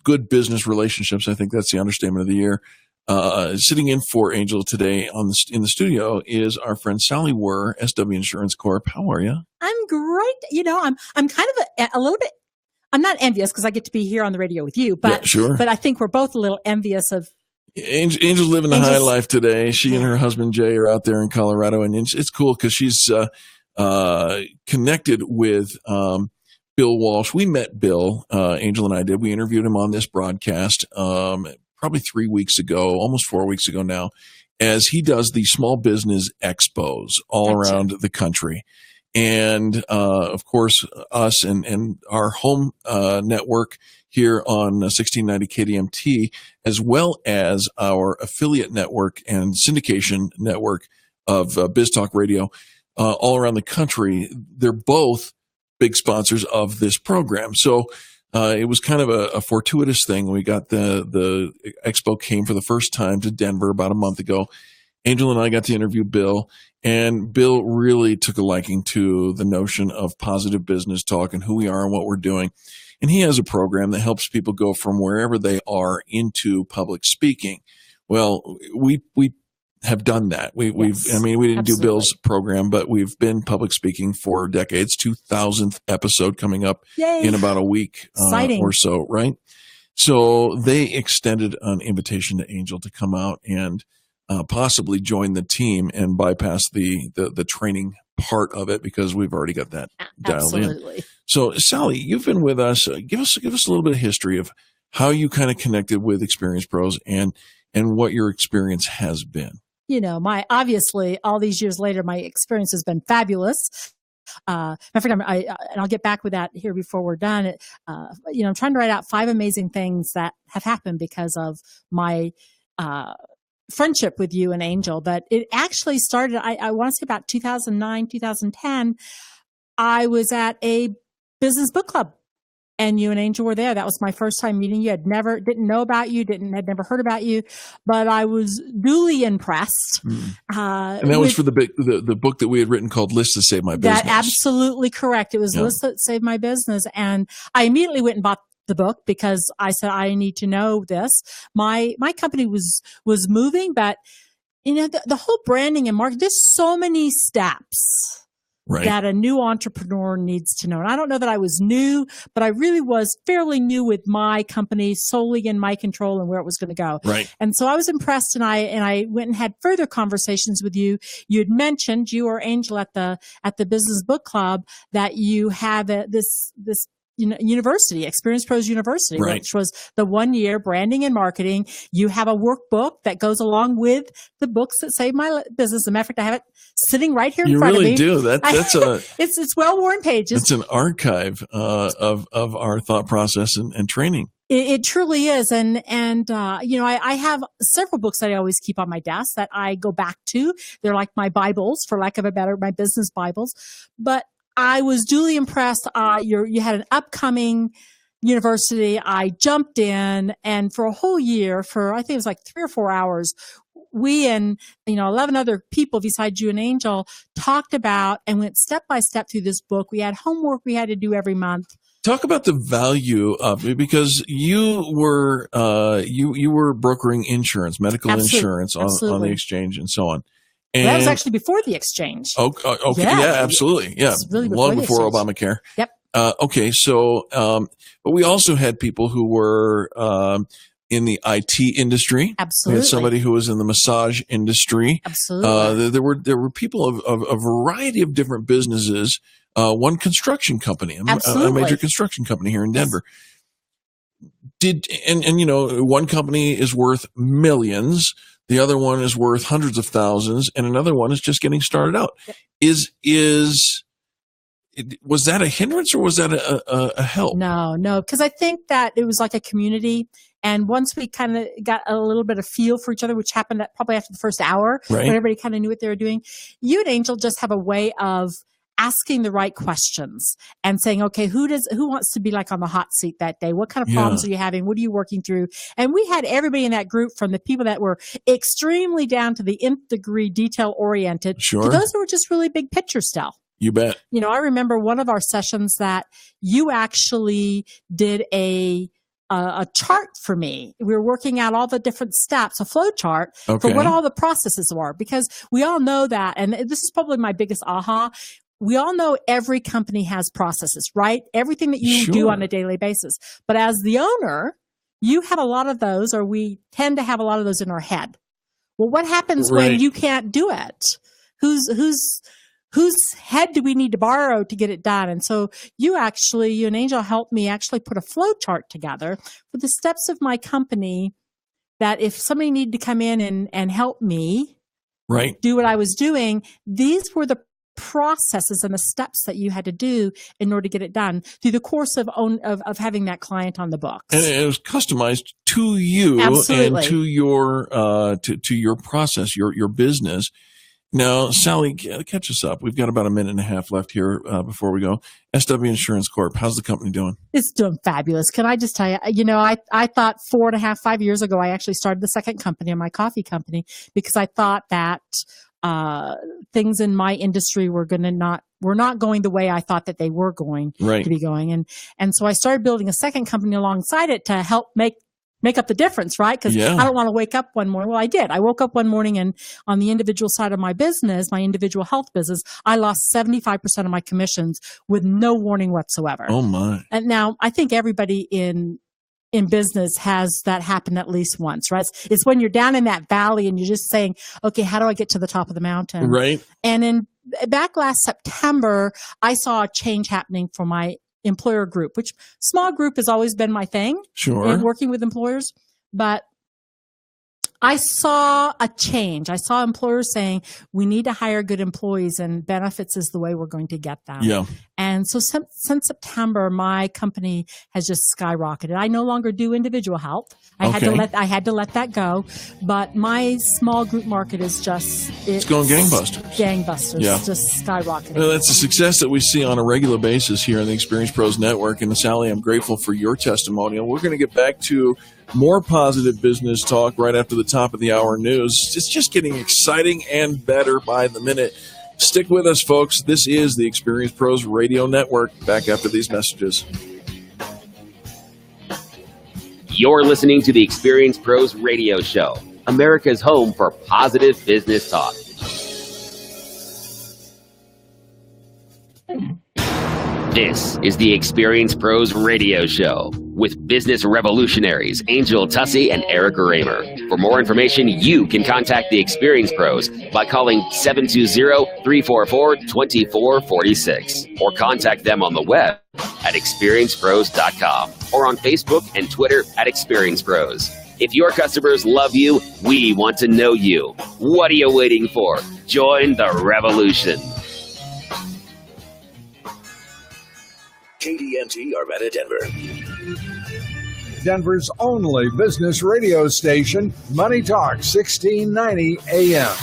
good business relationships. I think that's the understatement of the year. Sitting in for Angel today in the studio is our friend Sally Wurr, SW Insurance Corp. How are you? I'm great. You know, I'm kind of a little bit. I'm not envious because I get to be here on the radio with you, but yeah, sure. But I think we're both a little envious of. Angel's living the high life today. She and her husband Jay are out there in Colorado, and it's cool because she's connected with Bill Walsh. We met Bill, Angel and I did. We interviewed him on this broadcast probably 3 weeks ago, almost 4 weeks ago now, as he does the small business expos all around the country. And, of course, us and our home network here on 1690 KDMT, as well as our affiliate network and syndication network of BizTalk Radio all around the country. They're both big sponsors of this program. So it was kind of a fortuitous thing. We got the expo came for the first time to Denver about a month ago. Angel and I got to interview Bill, and Bill really took a liking to the notion of positive business talk and who we are and what we're doing. And he has a program that helps people go from wherever they are into public speaking. Well, we have done that. We didn't do Bill's program, but we've been public speaking for decades. 2000th episode coming up in about a week or so, right? So they extended an invitation to Angel to come out and possibly join the team and bypass the training part of it because we've already got that dialed in. So Sally, you've been with us. Give us a little bit of history of how you kind of connected with Experience Pros and what your experience has been. You know, obviously all these years later, my experience has been fabulous. And I'll get back with that here before we're done. I'm trying to write out 5 amazing things that have happened because of my friendship with you and Angel. But it actually started, I want to say about 2009, 2010. I was at a business book club. And you and Angel were there. That was my first time meeting you. Didn't know about you, had never heard about you, but I was duly impressed. And that was for the book that we had written called Lists That Save My Business. That's absolutely correct. It was Lists That Save My Business. And I immediately went and bought the book because I said, I need to know this. My company was moving, but you know, the whole branding and marketing, there's so many steps. Right. That a new entrepreneur needs to know. And I don't know that I was new, but I really was fairly new with my company, solely in my control and where it was going to go. Right. And so I was impressed, and I went and had further conversations with you. You had mentioned, you or Angel at the Business Book Club, that you have this university, Experience Pros University, right, which was the 1-year branding and marketing. You have a workbook that goes along with the books that save my business. As a matter of fact, I have it sitting right here in front of me. You really do. That's it's well-worn pages. It's an archive of our thought process and training. It truly is. And I have several books that I always keep on my desk that I go back to. They're like my Bibles, for lack of a better, my business Bibles. But I was duly impressed. You had an upcoming university. I jumped in, and for a whole year, I think it was like 3 or 4 hours, we and 11 other people besides you and Angel talked about and went step by step through this book. We had homework we had to do every month. Talk about the value of it, because you were you were brokering insurance, medical insurance on the exchange and so on. And that was actually before the exchange. Okay, yeah, absolutely, yeah, really long before Obamacare. Yep. Okay, so but we also had people who were in the IT industry. Absolutely. We had somebody who was in the massage industry. Absolutely. There were people of a variety of different businesses. One construction company, a major construction company here in Denver. One company is worth millions, the other one is worth hundreds of thousands, and another one is just getting started out. Was that a hindrance or was that a help? No, because I think that it was like a community. And once we kind of got a little bit of feel for each other, which happened probably after the first hour, right, when everybody kind of knew what they were doing, you and Angel just have a way of asking the right questions and saying, okay, who wants to be like on the hot seat that day? What kind of problems are you having? What are you working through? And we had everybody in that group, from the people that were extremely down to the nth degree detail oriented, to those who were just really big picture stuff. You bet. I remember one of our sessions that you actually did a chart for me. We were working out all the different steps, a flow chart for what all the processes were, because we all know that, and this is probably my biggest aha. We all know every company has processes, right? Everything that you do on a daily basis. But as the owner, you have a lot of those, or we tend to have a lot of those in our head. Well, what happens when you can't do it? Whose head do we need to borrow to get it done? And so you and Angel helped me actually put a flow chart together for the steps of my company, that if somebody needed to come in and help me do what I was doing, these were the processes and the steps that you had to do in order to get it done through the course of having that client on the books. And it was customized to you and to your process, your business. Now, Sally, catch us up. We've got about a minute and a half left here before we go. SW Insurance Corp, how's the company doing? It's doing fabulous. Can I just tell you, I thought 5 years ago, I actually started the second company, my coffee company, because I thought that things in my industry were not going the way I thought that they were going to be going. And so I started building a second company alongside it to help make up the difference, right? Because I don't want to wake up one morning. Well, I did. I woke up one morning and on the individual side of my business, my individual health business, I lost 75% of my commissions with no warning whatsoever. Oh my. And now I think everybody in business has that happen at least once, right? It's when you're down in that valley and you're just saying, okay, how do I get to the top of the mountain? Right. And back last September, I saw a change happening for my employer group, which small group has always been my thing. In working with employers. But I saw a change. I saw employers saying, we need to hire good employees, and benefits is the way we're going to get them. Yeah. And so since September, my company has just skyrocketed. I no longer do individual health. I had to let that go. But my small group market is it's going gangbusters. Gangbusters. Yeah. Just skyrocketing. Well, that's a success that we see on a regular basis here on the Experience Pros Network. And Sally, I'm grateful for your testimonial. We're going to get back to more positive business talk right after the top of the hour news. It's just getting exciting and better by the minute. Stick with us, folks. This is the Experience Pros Radio Network. Back after these messages. You're listening to the Experience Pros Radio Show, America's home for positive business talk. This is the Experience Pros Radio Show with business revolutionaries Angel Tussey and Eric Raymer. For more information, you can contact the Experience Pros by calling 720-344-2446 or contact them on the web at experiencepros.com or on Facebook and Twitter at Experience Pros. If your customers love you, we want to know you. What are you waiting for? Join the revolution. KDNT Arvada, Denver. Denver's only business radio station, Money Talk 1690 AM.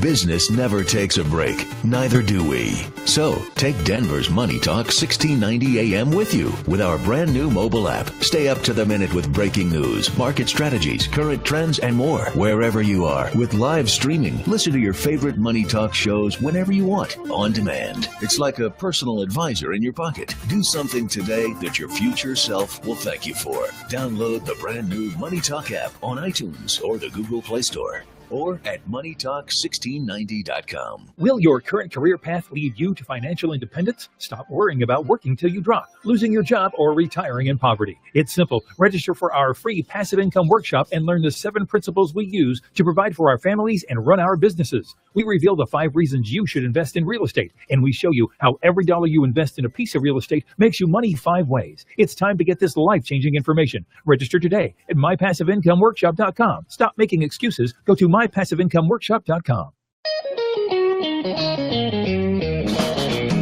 Business never takes a break. Neither do we. So take Denver's Money Talk 1690 AM with you with our brand new mobile app. Stay up to the minute with breaking news, market strategies, current trends, and more wherever you are. With live streaming, listen to your favorite Money Talk shows whenever you want, on demand. It's like a personal advisor in your pocket. Do something today that your future self will thank you for. Download the brand new Money Talk app on iTunes or the Google Play Store, or at moneytalk1690.com. Will your current career path lead you to financial independence? Stop worrying about working till you drop, losing your job, or retiring in poverty. It's simple. Register for our free passive income workshop and learn the 7 principles we use to provide for our families and run our businesses. We reveal the 5 reasons you should invest in real estate, and we show you how every dollar you invest in a piece of real estate makes you money 5 ways. It's time to get this life-changing information. Register today at mypassiveincomeworkshop.com. Stop making excuses. Go to mypassiveincomeworkshop.com.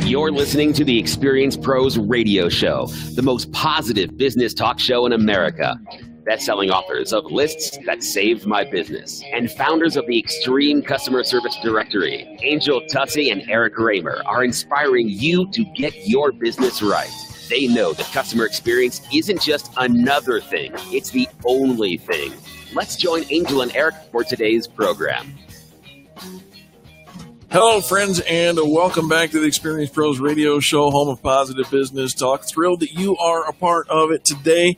You're listening to the Experience Pros Radio Show, the most positive business talk show in America. Best-selling authors of Lists That Saved My Business and founders of the Extreme Customer Service Directory, Angel Tussey and Eric Raymer, are inspiring you to get your business right. They know that customer experience isn't just another thing, it's the only thing. Let's join Angel and Eric for today's program. Hello, friends, and welcome back to the Experience Pros Radio Show, home of positive business talk. Thrilled that you are a part of it today,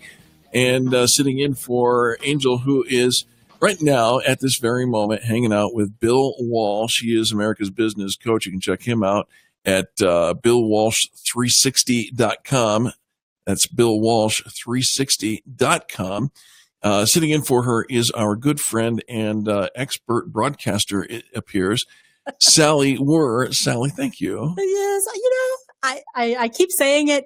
and sitting in for Angel, who is right now at this very moment hanging out with Bill Walsh. He is America's business coach. You can check him out at BillWalsh360.com. That's BillWalsh360.com. Sitting in for her is our good friend and expert broadcaster, it appears, Sally Wurr. Sally, thank you. Yes, I keep saying it.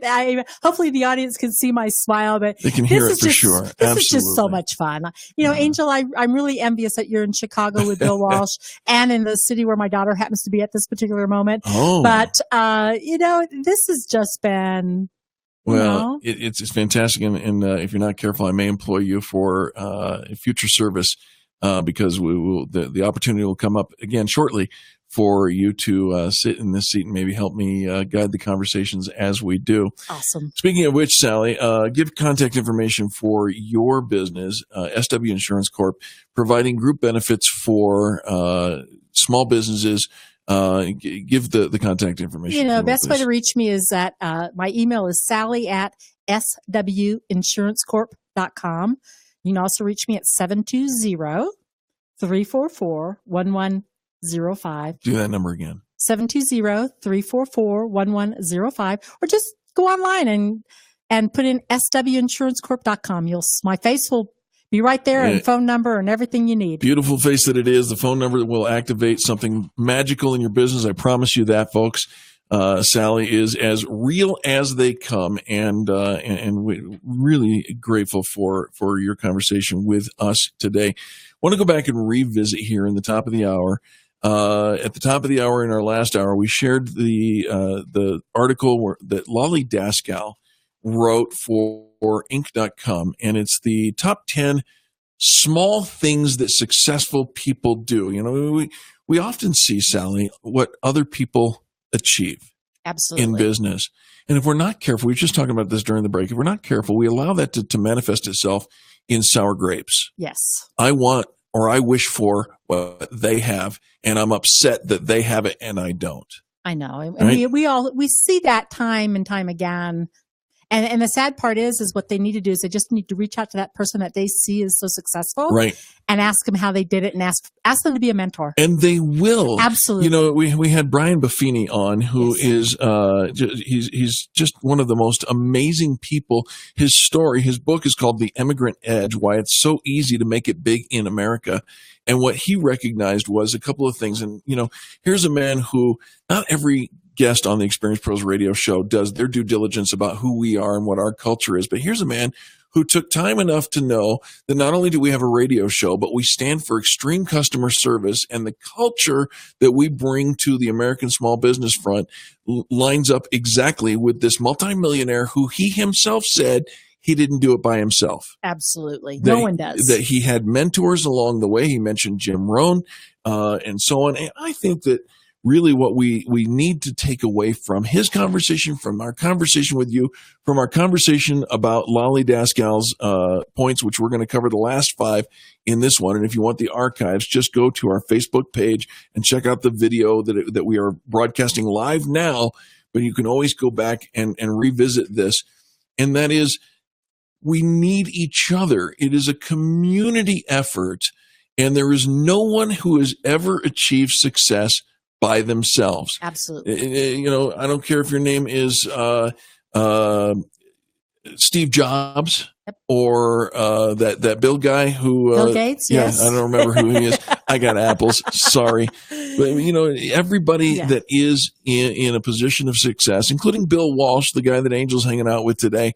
Hopefully the audience can see my smile, but they can hear it for sure. This is just so much fun. Angel, I'm really envious that you're in Chicago with Bill Walsh and in the city where my daughter happens to be at this particular moment. Oh. But, this has just been... Well, it's fantastic, and if you're not careful, I may employ you for future service because we will. The opportunity will come up again shortly for you to sit in this seat and maybe help me guide the conversations as we do. Awesome. Speaking of which, Sally, give contact information for your business, SW Insurance Corp, providing group benefits for small businesses. Give the contact information. Best way to reach me is that my email is sally@swinsurancecorp.com. You can also reach me at 720-344-1105. Do that number again. 720-344-1105. Or just go online and put in swinsurancecorp.com. My face will be right there, and phone number and everything you need. Beautiful face that it is. The phone number that will activate something magical in your business. I promise you that, folks. Sally is as real as they come, and we're really grateful for your conversation with us today. I want to go back and revisit here in the top of the hour. At the top of the hour in our last hour, we shared the article that Lolly Daskal wrote for Inc.com, and it's the top 10 small things that successful people do. We often see, Sally, what other people achieve. Absolutely. In business. And if we're not careful, we were just talking about this during the break, if we're not careful, we allow that to manifest itself in sour grapes. Yes. I want or I wish for what they have, and I'm upset that they have it and I don't. I know. And right? we see that time and time again. And the sad part is what they need to do is they just need to reach out to that person that they see is so successful, right? And ask them how they did it, and ask them to be a mentor. And they will. Absolutely. We had Brian Buffini on, who is he's just one of the most amazing people. His book is called The Immigrant Edge: Why It's So Easy to Make It Big in America. And what he recognized was a couple of things. And here's a man who not every guest on the Experience Pros Radio Show does their due diligence about who we are and what our culture is. But here's a man who took time enough to know that not only do we have a radio show, but we stand for extreme customer service, and the culture that we bring to the American small business front lines up exactly with this multimillionaire who he himself said he didn't do it by himself. Absolutely. No one does. That he had mentors along the way. He mentioned Jim Rohn and so on. And I think that really what we need to take away from his conversation, from our conversation with you, from our conversation about Lolly Daskal's points, which we're going to cover the last 5 in this one. And if you want the archives, just go to our Facebook page and check out the video that we are broadcasting live now. But you can always go back and revisit this. And that is, we need each other. It is a community effort. And there is no one who has ever achieved success by themselves. Absolutely. You know, I don't care if your name is Steve Jobs or that Bill guy who Bill Gates. Yes. I don't remember who he is. I got apples. Sorry, but you know, everybody that is in a position of success, including Bill Walsh, the guy that Angel's hanging out with today.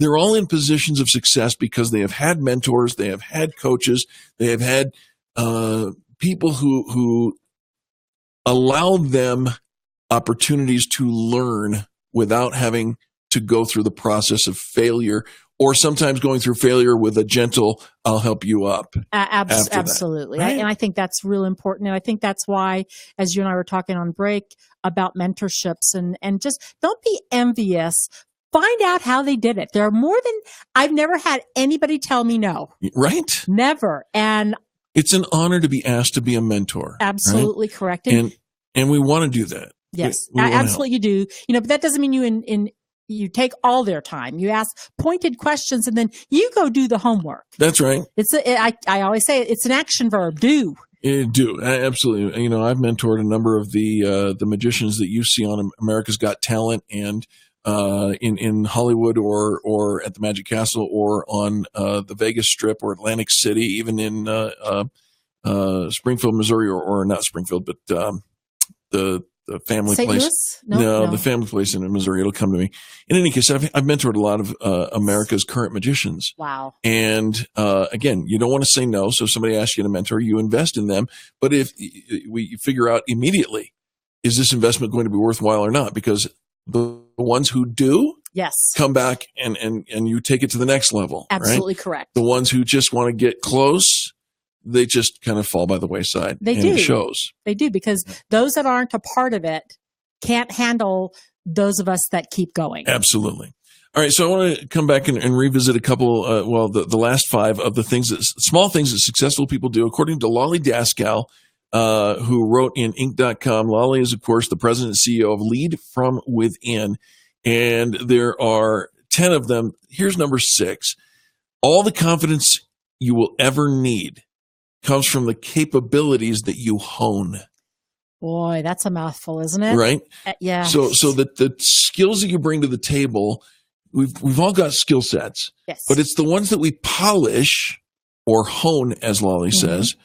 They're all in positions of success because they have had mentors, they have had coaches, they have had people who allowed them opportunities to learn without having to go through the process of failure, or sometimes going through failure with a gentle, I'll help you up. Absolutely. Right? And I think that's real important. And I think that's why, as you and I were talking on break about mentorships and just don't be envious. Find out how they did it. There are more than I've never had anybody tell me no. Right? Never. And it's an honor to be asked to be a mentor. Absolutely right? correct. And we want to do that. Yes, absolutely you do. You know, but that doesn't mean you take all their time. You ask pointed questions and then you go do the homework. That's right. I always say it's an action verb, do. Do. Absolutely. You know, I've mentored a number of the magicians that you see on America's Got Talent and in Hollywood or at the Magic Castle or on the Vegas Strip or Atlantic City, even in Springfield, Missouri, or not Springfield, but the family St. place. Louis? No, the family place in Missouri. It'll come to me. In any case, I've mentored a lot of America's current magicians. Wow. And again, you don't want to say no. So if somebody asks you to mentor, you invest in them. But if we figure out immediately, is this investment going to be worthwhile or not? Because the ones who do come back and you take it to the next level. Absolutely right? Correct. The ones who just want to get close, they just kind of fall by the wayside. They and do. It shows. They do, because those that aren't a part of it can't handle those of us that keep going. Absolutely. All right. So I want to come back and revisit a couple, the last 5 of the small things that successful people do. According to Lolly Daskal, who wrote in Inc.com, Lolly is, of course, the president and CEO of Lead From Within. And there are 10 of them. Here's number 6. All the confidence you will ever need comes from the capabilities that you hone. Boy, that's a mouthful, isn't it? Right? Yeah. So the skills that you bring to the table, we've all got skill sets. Yes. But it's the ones that we polish or hone, as Lolly says.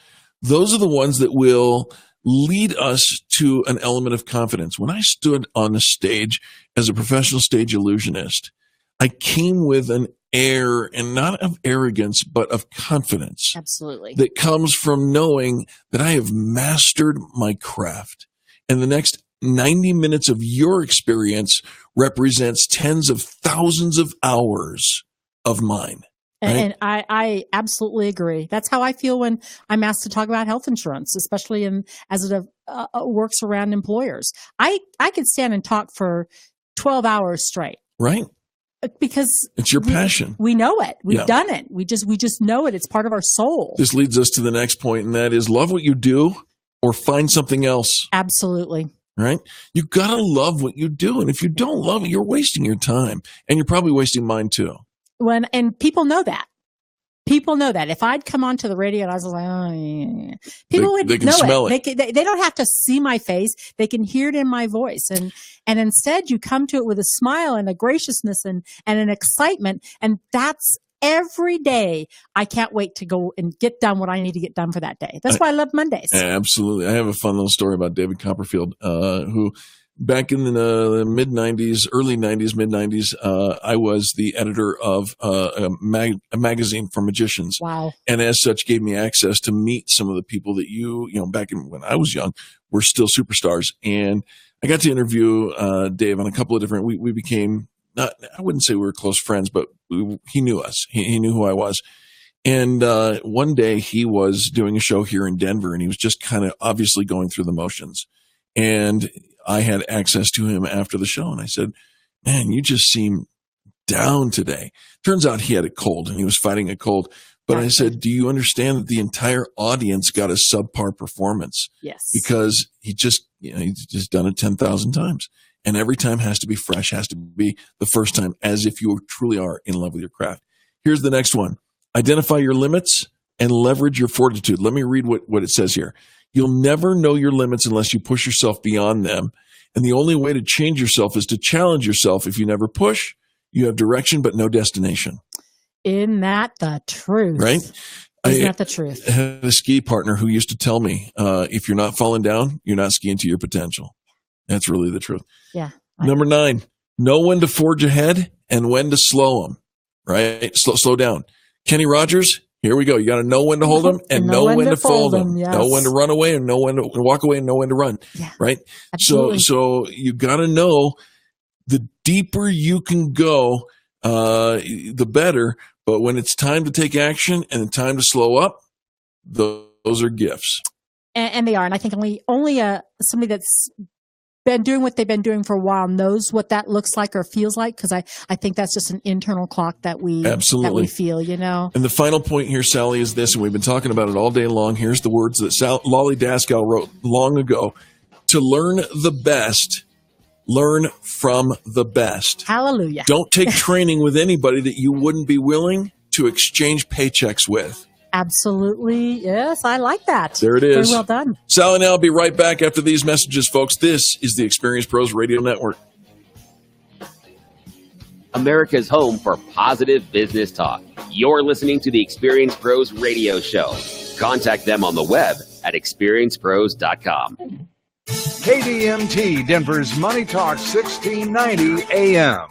Those are the ones that will lead us to an element of confidence. When I stood on the stage as a professional stage illusionist, I came with an air, and not of arrogance, but of confidence. Absolutely. That comes from knowing that I have mastered my craft. And the next 90 minutes of your experience represents tens of thousands of hours of mine. Right? And I absolutely agree. That's how I feel when I'm asked to talk about health insurance, especially as it works around employers. I could stand and talk for 12 hours straight. Right. Because it's your passion. We know it. We've done it. We just know it. It's part of our soul. This leads us to the next point, and that is love what you do or find something else. Absolutely. Right? You got to love what you do. And if you don't love it, you're wasting your time. And you're probably wasting mine too. And people know that. People know that. If I'd come onto the radio and I was like, oh, yeah. People would they can know smell it. They don't have to see my face. They can hear it in my voice. And instead you come to it with a smile and a graciousness and an excitement. And that's every day. I can't wait to go and get done what I need to get done for that day. That's why I love Mondays. Absolutely. I have a fun little story about David Copperfield, who back in the mid-90s, early 90s, mid-90s, I was the editor of a magazine for magicians. Wow. And as such, gave me access to meet some of the people that back when I was young, were still superstars. And I got to interview Dave on a couple of different, we became, I wouldn't say we were close friends, but he knew us. He knew who I was. And one day he was doing a show here in Denver, and he was just kind of obviously going through the motions. And I had access to him after the show, and I said, "Man, you just seem down today." Turns out he had a cold, and he was fighting a cold. But I said, "Do you understand that the entire audience got a subpar performance?" Yes. Because he's just done it 10,000 times. And every time has to be fresh, has to be the first time, as if you truly are in love with your craft. Here's the next one. Identify your limits and leverage your fortitude. Let me read what it says here. You'll never know your limits unless you push yourself beyond them. And the only way to change yourself is to challenge yourself. If you never push, you have direction but no destination. Isn't that the truth? Right? Isn't that the truth? I had a ski partner who used to tell me, if you're not falling down, you're not skiing to your potential. That's really the truth. Yeah. Number 9, know when to forge ahead and when to slow them, right? Slow down. Kenny Rogers, here we go. You got to know when to hold them and know when to fold them. Yes. Know when to run away and know when to walk away and know when to run, right? Absolutely. So you got to know the deeper you can go, the better. But when it's time to take action and time to slow up, those are gifts. And they are. And I think only somebody that's been doing what they've been doing for a while knows what that looks like or feels like, because I think that's just an internal clock that we feel, you know. And the final point here, Sally, is this, and we've been talking about it all day long. Here's the words that Lolly Daskal wrote long ago. To learn the best, learn from the best. Hallelujah. Don't take training with anybody that you wouldn't be willing to exchange paychecks with. Absolutely. Yes, I like that. There it is. Very well done. Sal and I will be right back after these messages, folks. This is the Experience Pros Radio Network. America's home for positive business talk. You're listening to the Experience Pros Radio Show. Contact them on the web at experiencepros.com. KDMT, Denver's Money Talk 1690 AM.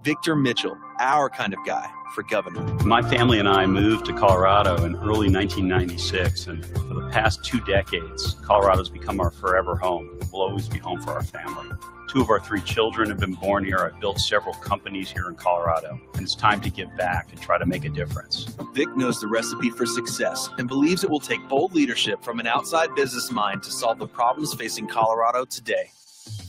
Victor Mitchell, our kind of guy for governor. My family and I moved to Colorado in early 1996, and for the past 2 decades, Colorado's become our forever home. It will always be home for our family. 2 of our 3 children have been born here. I've built several companies here in Colorado, and it's time to give back and try to make a difference. Vic knows the recipe for success and believes it will take bold leadership from an outside business mind to solve the problems facing Colorado today.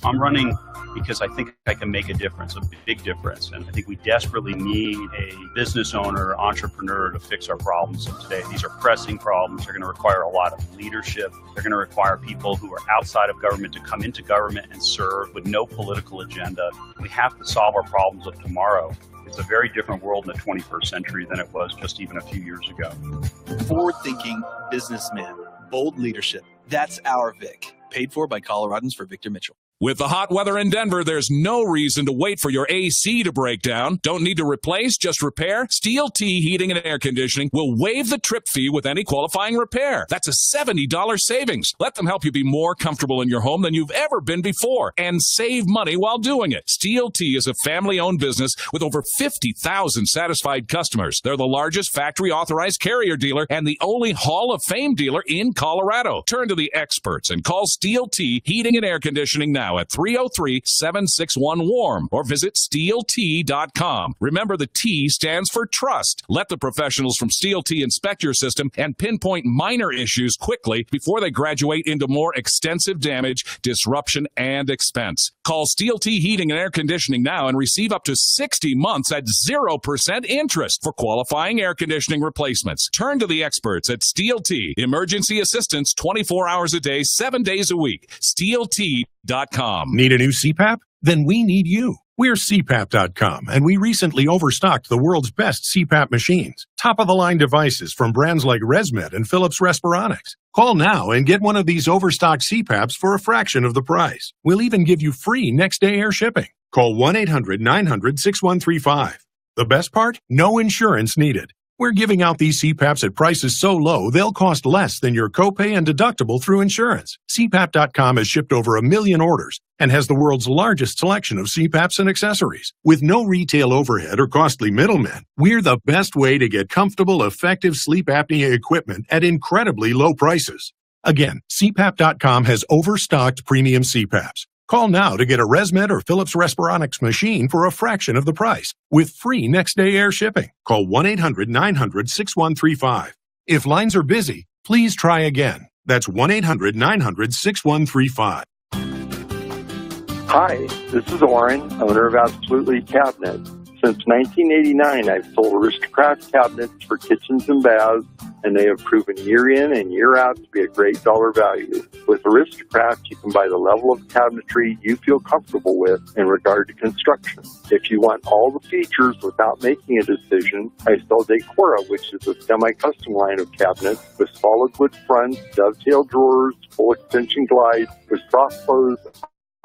I'm running because I think I can make a difference, a big difference. And I think we desperately need a business owner, entrepreneur to fix our problems of today. These are pressing problems. They're going to require a lot of leadership. They're going to require people who are outside of government to come into government and serve with no political agenda. We have to solve our problems of tomorrow. It's a very different world in the 21st century than it was just even a few years ago. Forward-thinking businessman, bold leadership. That's our Vic. Paid for by Coloradans for Victor Mitchell. With the hot weather in Denver, there's no reason to wait for your AC to break down. Don't need to replace, just repair. Steel T Heating and Air Conditioning will waive the trip fee with any qualifying repair. That's a $70 savings. Let them help you be more comfortable in your home than you've ever been before and save money while doing it. Steel T is a family-owned business with over 50,000 satisfied customers. They're the largest factory-authorized Carrier dealer and the only Hall of Fame dealer in Colorado. Turn to the experts and call Steel T Heating and Air Conditioning now at 303-761-WARM or visit SteelT.com. Remember, the T stands for trust. Let the professionals from Steel T inspect your system and pinpoint minor issues quickly before they graduate into more extensive damage, disruption, and expense. Call Steel T Heating and Air Conditioning now and receive up to 60 months at 0% interest for qualifying air conditioning replacements. Turn to the experts at Steel T. Emergency assistance 24 hours a day, 7 days a week. SteelT.com. Need a new CPAP? Then we need you. We're CPAP.com, and we recently overstocked the world's best CPAP machines. Top-of-the-line devices from brands like ResMed and Philips Respironics. Call now and get one of these overstocked CPAPs for a fraction of the price. We'll even give you free next-day air shipping. Call 1-800-900-6135. The best part? No insurance needed. We're giving out these CPAPs at prices so low, they'll cost less than your copay and deductible through insurance. CPAP.com has shipped over 1 million orders and has the world's largest selection of CPAPs and accessories. With no retail overhead or costly middlemen, we're the best way to get comfortable, effective sleep apnea equipment at incredibly low prices. Again, CPAP.com has overstocked premium CPAPs. Call now to get a ResMed or Philips Respironics machine for a fraction of the price with free next-day air shipping. Call 1-800-900-6135. If lines are busy, please try again. That's 1-800-900-6135. Hi, this is Oren, owner of Absolutely Cabinet. Since 1989, I've sold Aristocrat cabinets for kitchens and baths, and they have proven year in and year out to be a great dollar value. With Aristocrat, you can buy the level of cabinetry you feel comfortable with in regard to construction. If you want all the features without making a decision, I sell Decora, which is a semi-custom line of cabinets with solid wood fronts, dovetail drawers, full extension glides, with soft close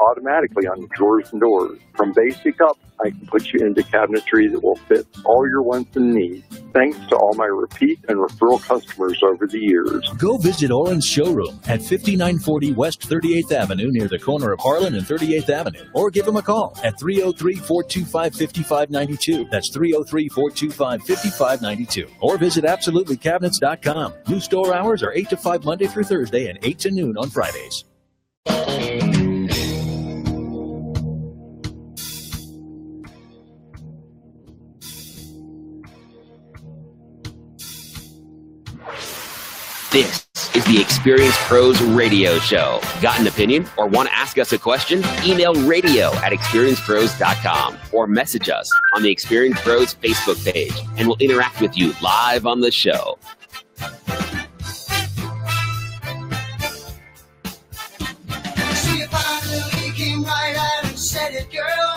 automatically on the drawers and doors. From basic up, I can put you into cabinetry that will fit all your wants and needs. Thanks to all my repeat and referral customers over the years. Go visit Oren's showroom at 5940 West 38th Avenue near the corner of Harlan and 38th Avenue. Or give him a call at 303-425-5592. That's 303-425-5592. Or visit AbsolutelyCabinets.com. New store hours are 8 to 5 Monday through Thursday and 8 to noon on Fridays. This is the Experience Pros Radio Show. Got an opinion or want to ask us a question? Email radio@experiencepros.com or message us on the Experience Pros Facebook page, and we'll interact with you live on the show. See if I really came right out and said it, girl.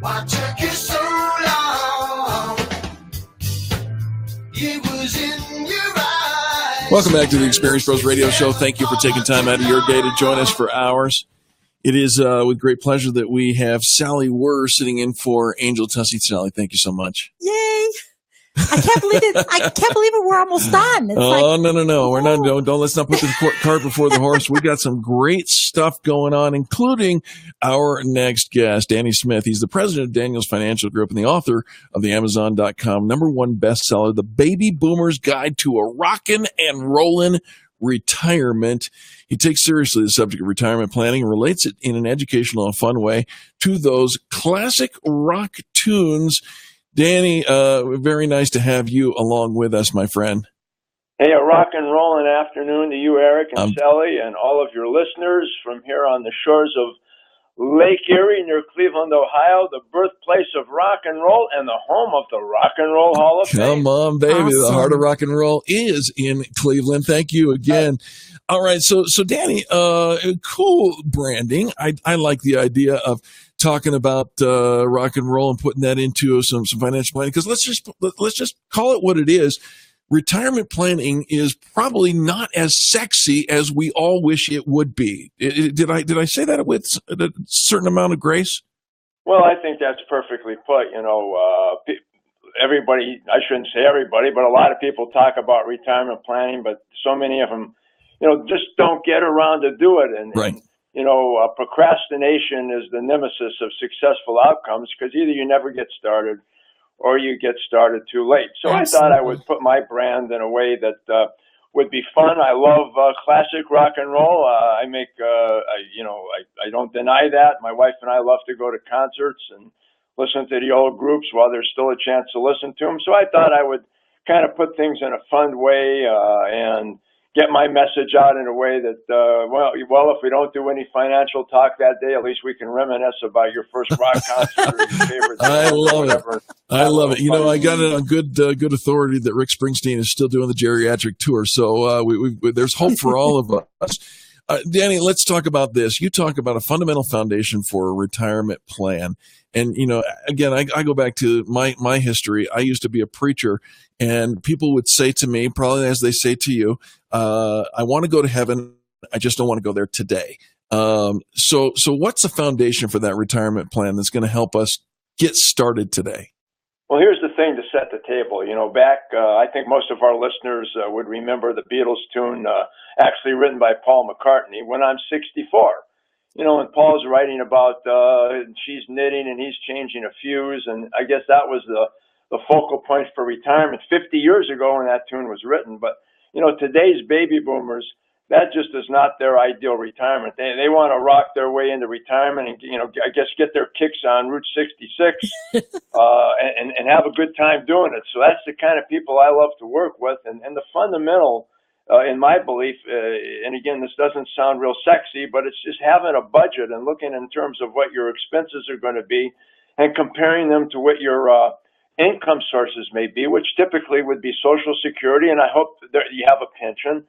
Why took you so long? It was in your eyes. Welcome back to the Experience Pros Radio Show. Thank you for taking time out of your day to join us for ours. It is with great pleasure that we have Sally Wurr sitting in for Angel Tussey. Sally, thank you so much. Yay! I can't believe it. I can't believe it. We're almost done. It's No. We're not. Don't. Let's not put the cart before the horse. We got some great stuff going on, including our next guest, Danny Smith. He's the president of Daniels Financial Group and the author of the Amazon.com #1 bestseller, The Baby Boomer's Guide to a Rockin' and Rollin' Retirement. He takes seriously the subject of retirement planning and relates it in an educational and fun way to those classic rock tunes. Danny, very nice to have you along with us, my friend. Hey, a rock and rollin' afternoon to you, Eric and Sally, and all of your listeners from here on the shores of Lake Erie near Cleveland, Ohio, the birthplace of rock and roll and the home of the Rock and Roll Hall of Fame. Come on, baby. Awesome. The heart of rock and roll is in Cleveland. Thank you again. All right. So Danny, cool branding. I like the idea of talking about rock and roll and putting that into some financial planning, because let's just call it what it is. Retirement planning is probably not as sexy as we all wish it would be. Did I say that with a certain amount of grace? Well, I think that's perfectly put. Everybody, I shouldn't say everybody, but a lot of people talk about retirement planning, but so many of them, just don't get around to do it. And, right. Procrastination is the nemesis of successful outcomes, because either you never get started or you get started too late. So Absolutely. I thought I would put my brand in a way that would be fun. I love classic rock and roll. I don't deny that. My wife and I love to go to concerts and listen to the old groups while there's still a chance to listen to them. So I thought I would kind of put things in a fun way and get my message out in a way that, if we don't do any financial talk that day, at least we can reminisce about your first rock concert or your favorite. I love it. I got it on good authority that Rick Springsteen is still doing the geriatric tour. So there's hope for all of us. Danny, let's talk about this. You talk about a fundamental foundation for a retirement plan. And, again, I go back to my history. I used to be a preacher, and people would say to me, probably as they say to you, I want to go to heaven. I just don't want to go there today. So what's the foundation for that retirement plan that's going to help us get started today? Well, here's the thing to set the table. I think most of our listeners would remember the Beatles tune, actually written by Paul McCartney, When I'm 64. And Paul's writing about she's knitting and he's changing a fuse, and I guess that was the focal point for retirement 50 years ago when that tune was written. But today's baby boomers, that just is not their ideal retirement. They want to rock their way into retirement and, I guess get their kicks on Route 66 and have a good time doing it. So that's the kind of people I love to work with. And the fundamental, in my belief, and again, this doesn't sound real sexy, but it's just having a budget and looking in terms of what your expenses are going to be and comparing them to what your income sources may be, which typically would be Social Security, and I hope that you have a pension.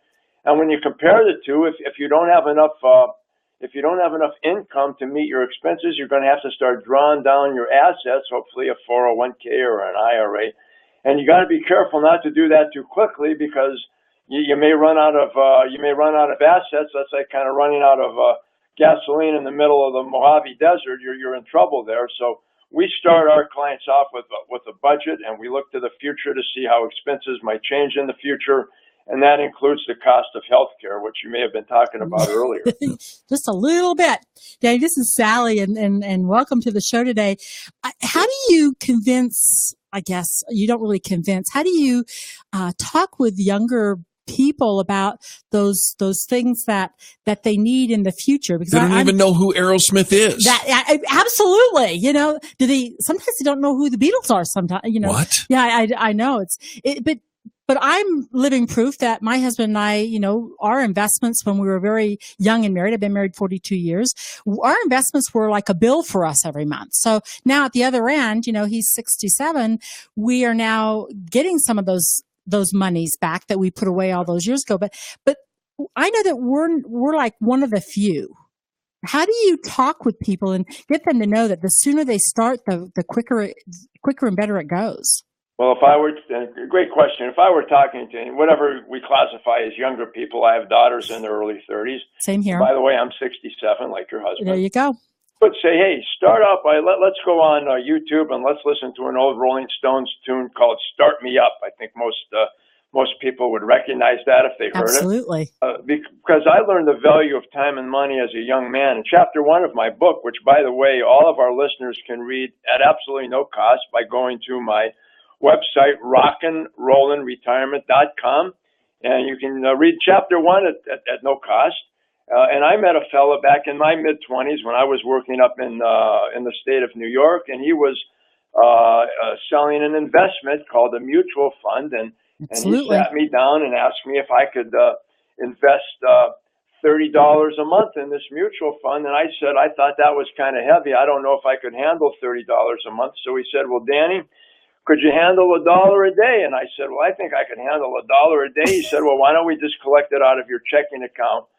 And when you compare the two, if you don't have enough income to meet your expenses, you're going to have to start drawing down your assets, hopefully a 401k or an IRA. And you got to be careful not to do that too quickly, because you may run out of assets. That's like kind of running out of gasoline in the middle of the Mojave Desert. You're in trouble there. So we start our clients off with a budget, and we look to the future to see how expenses might change in the future. And that includes the cost of healthcare, which you may have been talking about earlier. Just a little bit. Danny, this is Sally, and welcome to the show today. How do you convince, I guess you don't really convince, how do you talk with younger people about those things that they need in the future? Because they don't even know who Aerosmith is. Absolutely. Sometimes they don't know who the Beatles are sometimes, What? Yeah, I know but I'm living proof that my husband and I, our investments when we were very young and married, I've been married 42 years, our investments were like a bill for us every month. So now at the other end, he's 67, we are now getting some of those monies back that we put away all those years ago. But I know that we're like one of the few. How do you talk with people and get them to know that the sooner they start, the quicker and better it goes? Well, great question. If I were talking to whatever we classify as younger people, I have daughters in their early 30s. Same here. By the way, I'm 67, like your husband. There you go. But say, hey, start out by, let's go on YouTube and let's listen to an old Rolling Stones tune called Start Me Up. I think most people would recognize that if they heard Absolutely. it. Because I learned the value of time and money as a young man. In chapter 1 of my book, which, by the way, all of our listeners can read at absolutely no cost by going to my website, rockandrollinretirement.com, and you can read chapter 1 at no cost. And I met a fellow back in my mid-20s when I was working up in the state of New York, and he was selling an investment called a mutual fund, and he sat me down and asked me if I could invest $30 a month in this mutual fund, and I said I thought that was kind of heavy. I don't know if I could handle $30 a month. So he said, well, Danny, could you handle $1 a day? And I said, well, I think I could handle $1 a day. He said, well, why don't we just collect it out of your checking account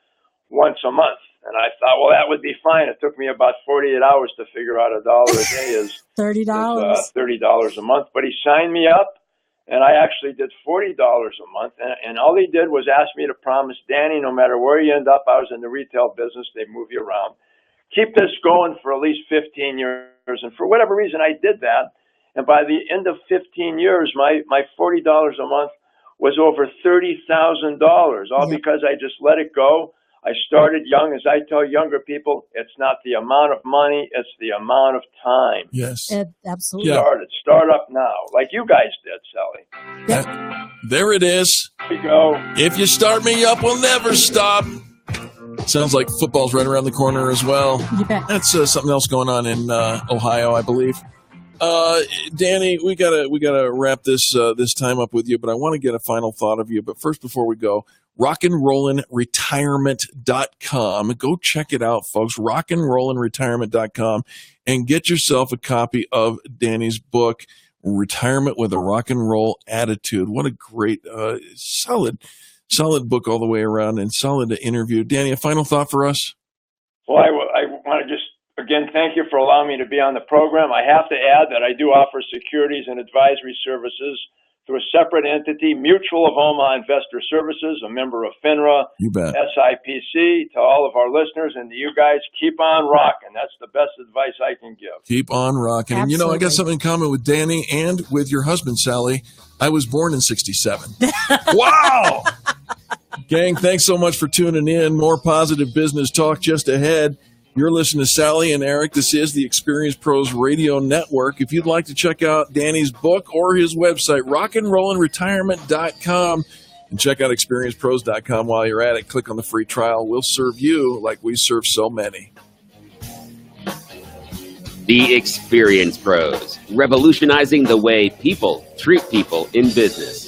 once a month? And I thought, well, that would be fine. It took me about 48 hours to figure out $1 a day is $30 a month. But he signed me up, and I actually did $40 a month. And all he did was ask me to promise, Danny, no matter where you end up, I was in the retail business, they move you around, keep this going for at least 15 years. And for whatever reason, I did that. And by the end of 15 years, my $40 a month was over $30,000, all because I just let it go. I started young. As I tell younger people, it's not the amount of money, it's the amount of time. Yes. Absolutely. Start up now, like you guys did, Sally. There it is. There you go. If you start me up, we'll never stop. Sounds like football's right around the corner as well. You bet. That's something else going on in Ohio, I believe. Danny, we gotta wrap this time up with you, but I want to get a final thought of you. But first, before we go, rockandrollinretirement.com. Go check it out, folks. rockandrollinretirement.com, and get yourself a copy of Danny's book, Retirement with a Rock and Roll Attitude. What a great, solid book all the way around, and solid interview. Danny, a final thought for us? Well, I want to just again, thank you for allowing me to be on the program. I have to add that I do offer securities and advisory services through a separate entity, Mutual of Omaha Investor Services, a member of FINRA, you bet. SIPC. To all of our listeners and to you guys, keep on rocking. That's the best advice I can give. Keep on rocking. Absolutely. And I got something in common with Danny and with your husband, Sally. I was born in 67. Wow! Gang, thanks so much for tuning in. More positive business talk just ahead. You're listening to Sally and Eric. This is the Experience Pros Radio Network. If you'd like to check out Danny's book or his website, rockandrollinretirement.com, And check out ExperiencePros.com while you're at it. Click on the free trial. We'll serve you like we serve so many. The Experience Pros, revolutionizing the way people treat people in business.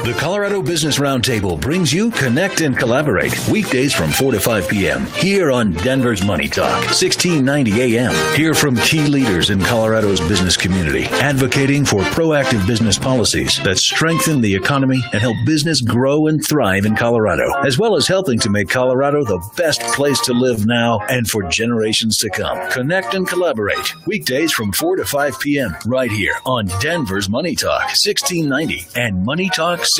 The Colorado Business Roundtable brings you Connect and Collaborate weekdays from 4 to 5 p.m. here on Denver's Money Talk, 1690 a.m. Hear from key leaders in Colorado's business community, advocating for proactive business policies that strengthen the economy and help business grow and thrive in Colorado, as well as helping to make Colorado the best place to live now and for generations to come. Connect and Collaborate weekdays from 4 to 5 p.m. right here on Denver's Money Talk, 1690 and MoneyTalk1690.com.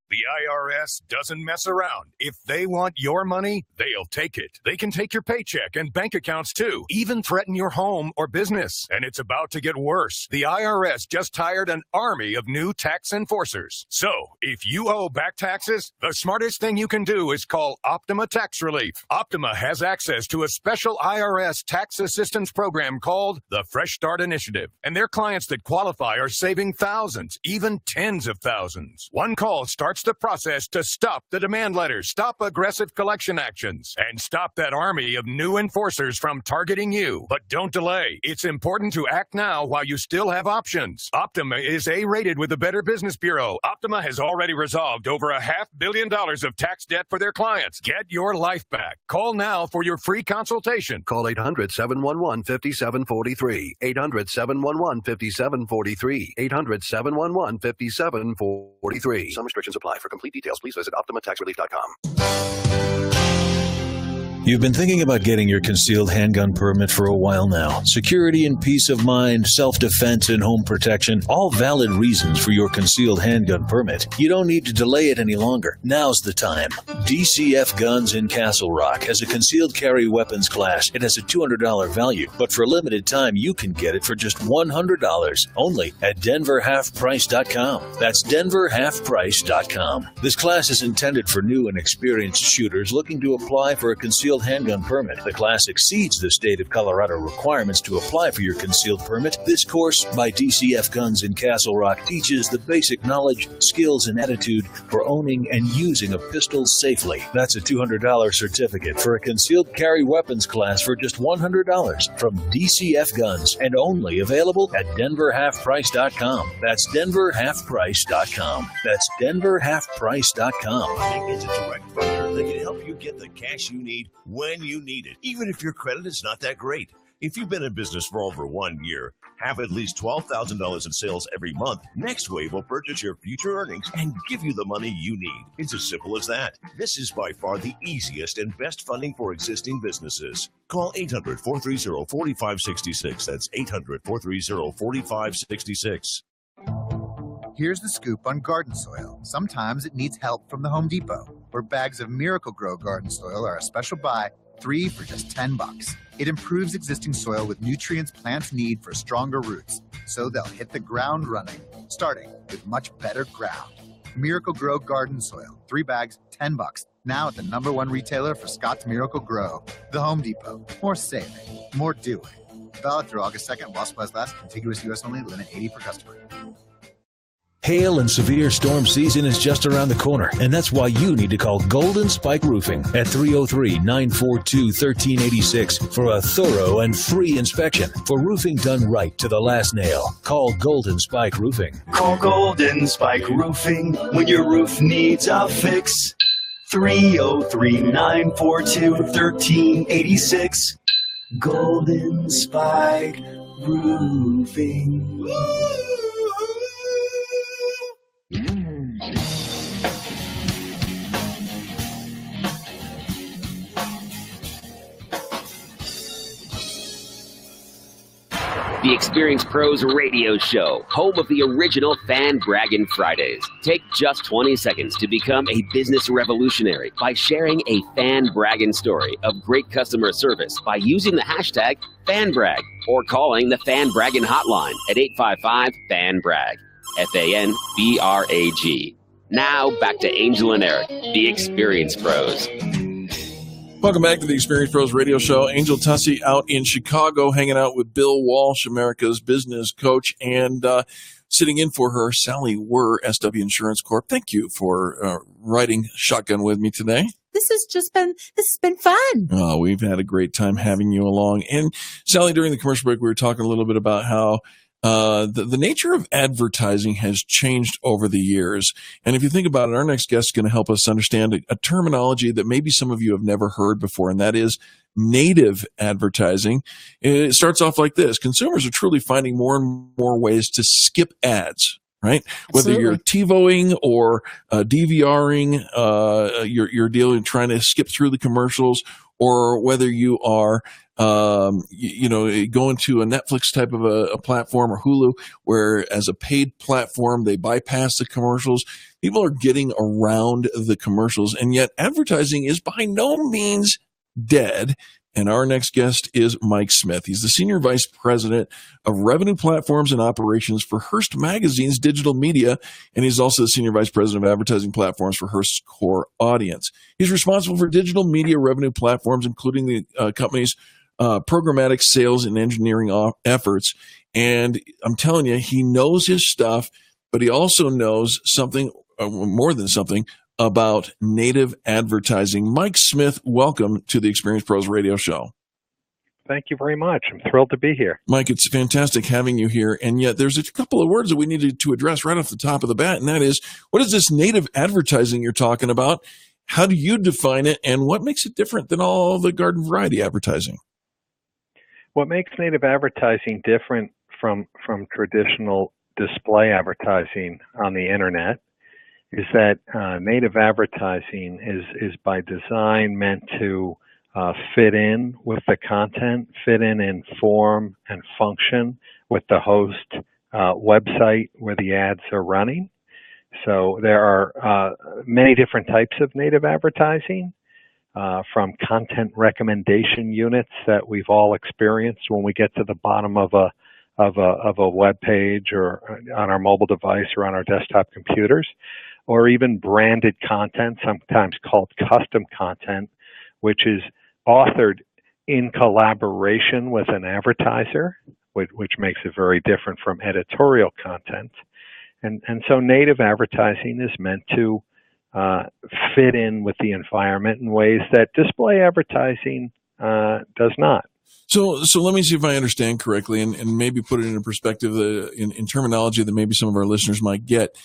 The IRS doesn't mess around. If they want your money, they'll take it. They can take your paycheck and bank accounts too, even threaten your home or business. And it's about to get worse. The IRS just hired an army of new tax enforcers. So, if you owe back taxes, the smartest thing you can do is call Optima Tax Relief. Optima has access to a special IRS tax assistance program called the Fresh Start Initiative. And their clients that qualify are saving thousands, even tens of thousands. One call starts the process to stop the demand letters, stop aggressive collection actions, and stop that army of new enforcers from targeting you. But don't delay. It's important to act now while you still have options. Optima is A-rated with the Better Business Bureau. Optima has already resolved over $500 million of tax debt for their clients. Get your life back. Call now for your free consultation. Call 800-711-5743. 800-711-5743. 800-711-5743. Some restrictions apply. For complete details, please visit OptimaTaxRelief.com. You've been thinking about getting your concealed handgun permit for a while now. Security and peace of mind, self-defense and home protection, all valid reasons for your concealed handgun permit. You don't need to delay it any longer. Now's the time. DCF Guns in Castle Rock has a concealed carry weapons class. It has a $200 value, but for a limited time, you can get it for just $100 only at DenverHalfPrice.com. That's DenverHalfPrice.com. This class is intended for new and experienced shooters looking to apply for a concealed handgun permit. The class exceeds the state of Colorado requirements to apply for your concealed permit. This course by DCF Guns in Castle Rock teaches the basic knowledge, skills, and attitude for owning and using a pistol safely. That's a $200 certificate for a concealed carry weapons class for just $100 from DCF Guns and only available at DenverHalfPrice.com. That's DenverHalfPrice.com. That's DenverHalfPrice.com. Bank is a direct funder that can help you get the cash you need when you need it, even if your credit is not that great. If you've been in business for over 1 year, have at least $12,000 in sales every month, NextWave will purchase your future earnings and give you the money you need. It's as simple as that. This is by far the easiest and best funding for existing businesses. Call 800-430-4566. That's 800-430-4566. Here's the scoop on garden soil. Sometimes it needs help from the Home Depot, where bags of Miracle-Gro garden soil are a special buy, 3 for just $10. It improves existing soil with nutrients plants need for stronger roots, so they'll hit the ground running, starting with much better ground. Miracle-Gro garden soil, 3 bags, $10. Now at the #1 retailer for Scott's Miracle-Gro, the Home Depot. More saving, more doing. Valid through August 2nd while supplies last. Contiguous U.S. only. Limit 80 per customer. Hail and severe storm season is just around the corner, and that's why you need to call Golden Spike Roofing at 303-942-1386 for a thorough and free inspection. For roofing done right to the last nail, call Golden Spike Roofing. Call Golden Spike Roofing when your roof needs a fix. 303-942-1386. Golden Spike Roofing. The Experience Pros Radio Show, home of the original Fan Braggin' Fridays. Take just 20 seconds to become a business revolutionary by sharing a Fan Braggin' story of great customer service by using the hashtag FanBrag or calling the Fan Braggin' hotline at 855-FAN-BRAG, FANBRAG. Now back to Angel and Eric, the Experience Pros. Welcome back to the Experience Pros Radio Show. Angel Tussey out in Chicago, hanging out with Bill Walsh, America's business coach, and sitting in for her, Sally Wurr, SW Insurance Corp. Thank you for riding shotgun with me today. This has been fun. Oh, we've had a great time having you along. And Sally, during the commercial break, we were talking a little bit about how the nature of advertising has changed over the years. And if you think about it, our next guest is going to help us understand a terminology that maybe some of you have never heard before, and that is native advertising. It starts off like this. Consumers are truly finding more and more ways to skip ads, right? Whether you're TiVoing or DVRing, you're dealing trying to skip through the commercials, or whether you are going to a Netflix type of a platform or Hulu, where as a paid platform, they bypass the commercials. People are getting around the commercials, and yet advertising is by no means dead. And our next guest is Mike Smith. He's the Senior Vice President of Revenue Platforms and Operations for Hearst Magazine's digital media, and he's also the Senior Vice President of Advertising Platforms for Hearst's core audience. He's responsible for digital media revenue platforms, including the company's programmatic sales and engineering efforts. And I'm telling you, he knows his stuff, but he also knows something, more than something, about native advertising. Mike Smith, welcome to the Experience Pros Radio Show. Thank you very much. I'm thrilled to be here. Mike, it's fantastic having you here. And yet there's a couple of words that we needed to address right off the top of the bat, and that is, what is this native advertising you're talking about? How do you define it, and what makes it different than all the garden variety advertising? What makes native advertising different from traditional display advertising on the internet is that native advertising is by design meant to fit in with the content, fit in form and function with the host website where the ads are running. So there are many different types of native advertising. From content recommendation units that we've all experienced when we get to the bottom of a web page or on our mobile device or on our desktop computers, or even branded content, sometimes called custom content, which is authored in collaboration with an advertiser, which makes it very different from editorial content. And so native advertising is meant to fit in with the environment in ways that display advertising does not. So let me see if I understand correctly, and maybe put it in a perspective in terminology that maybe some of our listeners might get.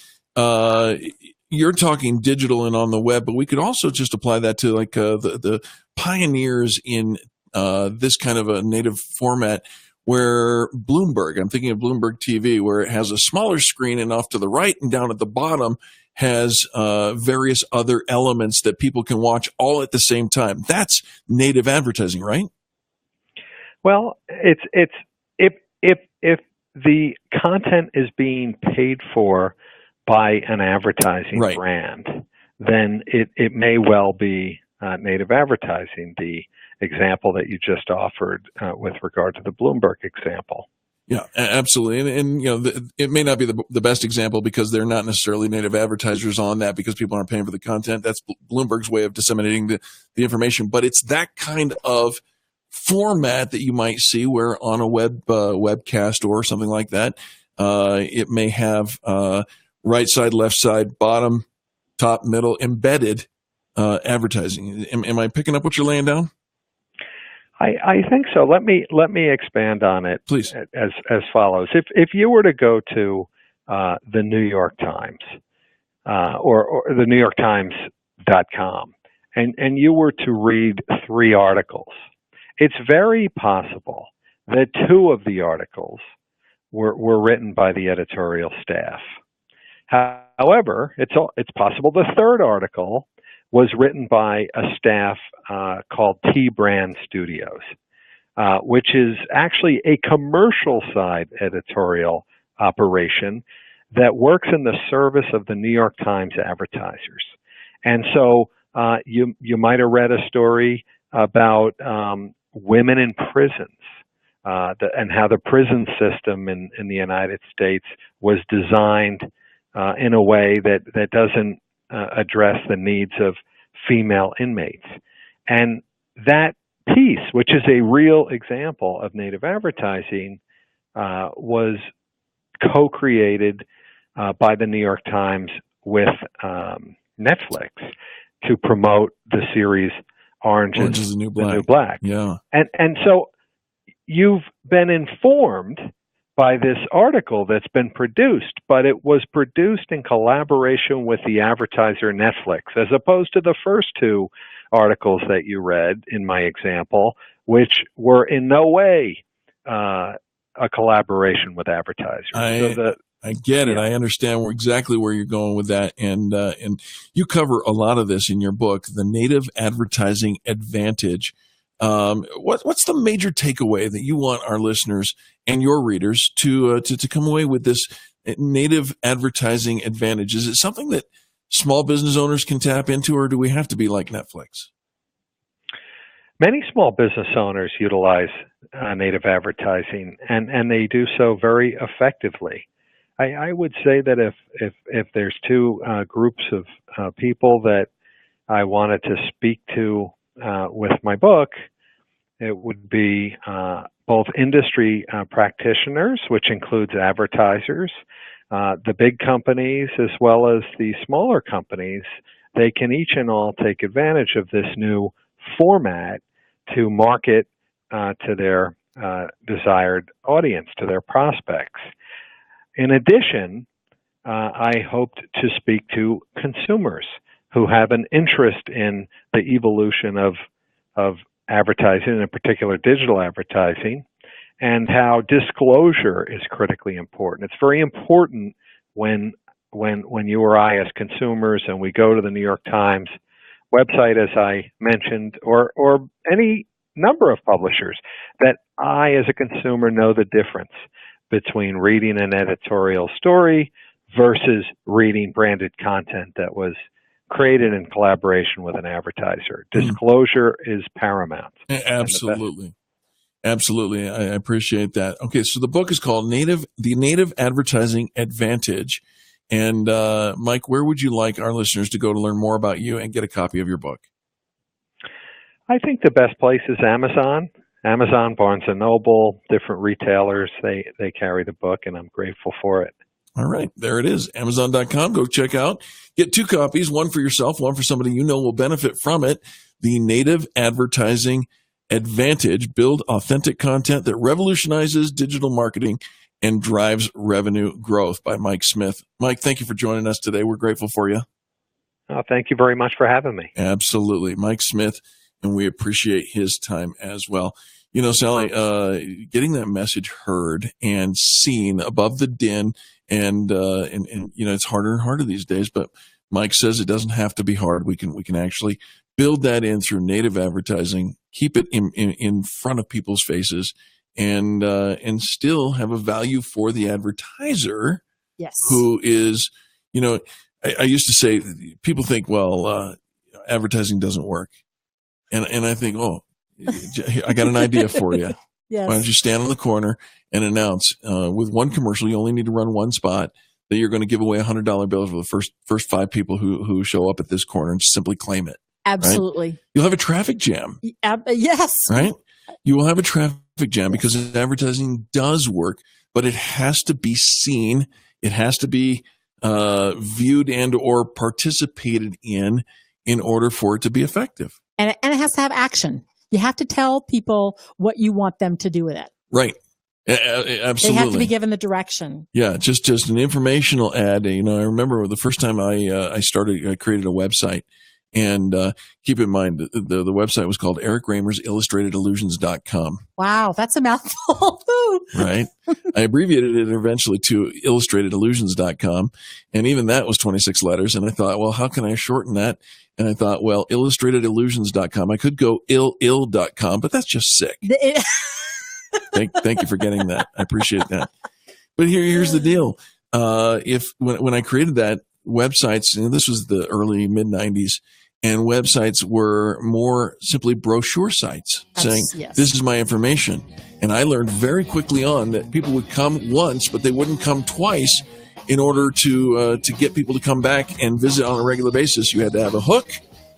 You're talking digital and on the web, but we could also just apply that to like the pioneers in this kind of a native format, where Bloomberg, I'm thinking of Bloomberg TV, where it has a smaller screen, and off to the right and down at the bottom has various other elements that people can watch all at the same time. That's native advertising, right? Well, it's if the content is being paid for by an advertising brand, then it may well be native advertising. The example that you just offered with regard to the Bloomberg example. Yeah, absolutely. And it may not be the best example because they're not necessarily native advertisers on that because people aren't paying for the content. That's Bloomberg's way of disseminating the information. But it's that kind of format that you might see where on a webcast or something like that, it may have right side, left side, bottom, top, middle, embedded advertising. Am I picking up what you're laying down? I think so. Let me expand on it, please, as follows. If you were to go to the New York Times or the NewYorkTimes.com and you were to read 3 articles, it's very possible that 2 of the articles were written by the editorial staff. However, it's possible the 3rd article was written by a staff called T Brand Studios, which is actually a commercial side editorial operation that works in the service of the New York Times advertisers. And so you might have read a story about women in prisons and how the prison system in the United States was designed in a way that doesn't address the needs of female inmates. And that piece, which is a real example of native advertising, was co-created by the New York Times with Netflix to promote the series Orange is the New Black. Yeah. And so you've been informed by this article that's been produced, but it was produced in collaboration with the advertiser Netflix, as opposed to the first 2 articles that you read in my example, which were in no way a collaboration with advertisers. I get it. I understand exactly where you're going with that, and you cover a lot of this in your book, The Native Advertising Advantage. What's the major takeaway that you want our listeners and your readers to come away with this native advertising advantage? Is it something that small business owners can tap into, or do we have to be like Netflix? Many small business owners utilize native advertising, and they do so very effectively. I would say that if there's 2 groups of people that I wanted to speak to with my book, it would be both industry practitioners, which includes advertisers, the big companies, as well as the smaller companies. They can each and all take advantage of this new format to market to their desired audience, to their prospects. In addition, I hoped to speak to consumers who have an interest in the evolution of advertising, in particular digital advertising, and how disclosure is critically important. It's very important when you or I as consumers and we go to the New York Times website, as I mentioned, or any number of publishers, that I as a consumer know the difference between reading an editorial story versus reading branded content that was created in collaboration with an advertiser. Disclosure is paramount. Absolutely. Absolutely. I appreciate that. Okay, so the book is called The Native Advertising Advantage. And Mike, where would you like our listeners to go to learn more about you and get a copy of your book? I think the best place is Amazon. Amazon, Barnes & Noble, different retailers, they carry the book, and I'm grateful for it. All right, there it is, Amazon.com. Go check out. Get 2 copies, one for yourself, one for somebody you know will benefit from it. The Native Advertising Advantage. Build authentic content that revolutionizes digital marketing and drives revenue growth, by Mike Smith. Mike, thank you for joining us today. We're grateful for you. Oh, thank you very much for having me. Absolutely. Mike Smith, and we appreciate his time as well. You know, Sally, getting that message heard and seen above the din, and you know, it's harder and harder these days, but Mike says it doesn't have to be hard. We can actually build that in through native advertising, keep it in front of people's faces, and still have a value for the advertiser. Yes. Who is, you know, I used to say, people think, well, advertising doesn't work. And I think, oh, I got an idea for you. Yes. Why don't you stand on the corner and announce with one commercial, you only need to run one spot, that you're going to give away $100 bills for the first 5 people who show up at this corner, and just simply claim it. Absolutely. Right? You'll have a traffic jam. Yes. Right? You will have a traffic jam because advertising does work, but it has to be seen. It has to be viewed and or participated in order for it to be effective. And it has to have action. You have to tell people what you want them to do with it. Right. Absolutely. They have to be given the direction. Yeah, just an informational ad. I remember the first time I created a website. And keep in mind, the website was called Eric Raymer's IllustratedIllusions.com. Wow, that's a mouthful. Right? I abbreviated it eventually to IllustratedIllusions.com. And even that was 26 letters. And I thought, well, how can I shorten that? And I thought, well, IllustratedIllusions.com. I could go ill.com, but that's just sick. Thank you for getting that. I appreciate that. But here's the deal. When I created that, websites, this was the early mid-90s, and websites were more simply brochure sites saying, this is my information. And I learned very quickly on that people would come once, but they wouldn't come twice. In order to get people to come back and visit on a regular basis, you had to have a hook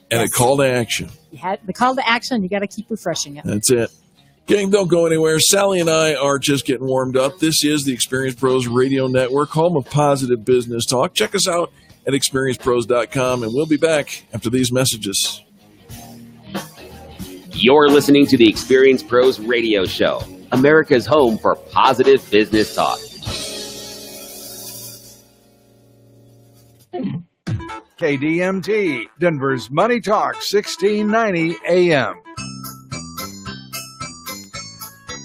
and a call to action. You had the call to action. You got to keep refreshing it. That's it. Gang, don't go anywhere. Sally and I are just getting warmed up. This is the Experience Pros Radio Network, home of positive business talk. Check us out at experiencepros.com, and we'll be back after these messages. You're listening to the Experience Pros Radio Show, America's home for positive business talk. KDMT, Denver's Money Talk, 1690 AM.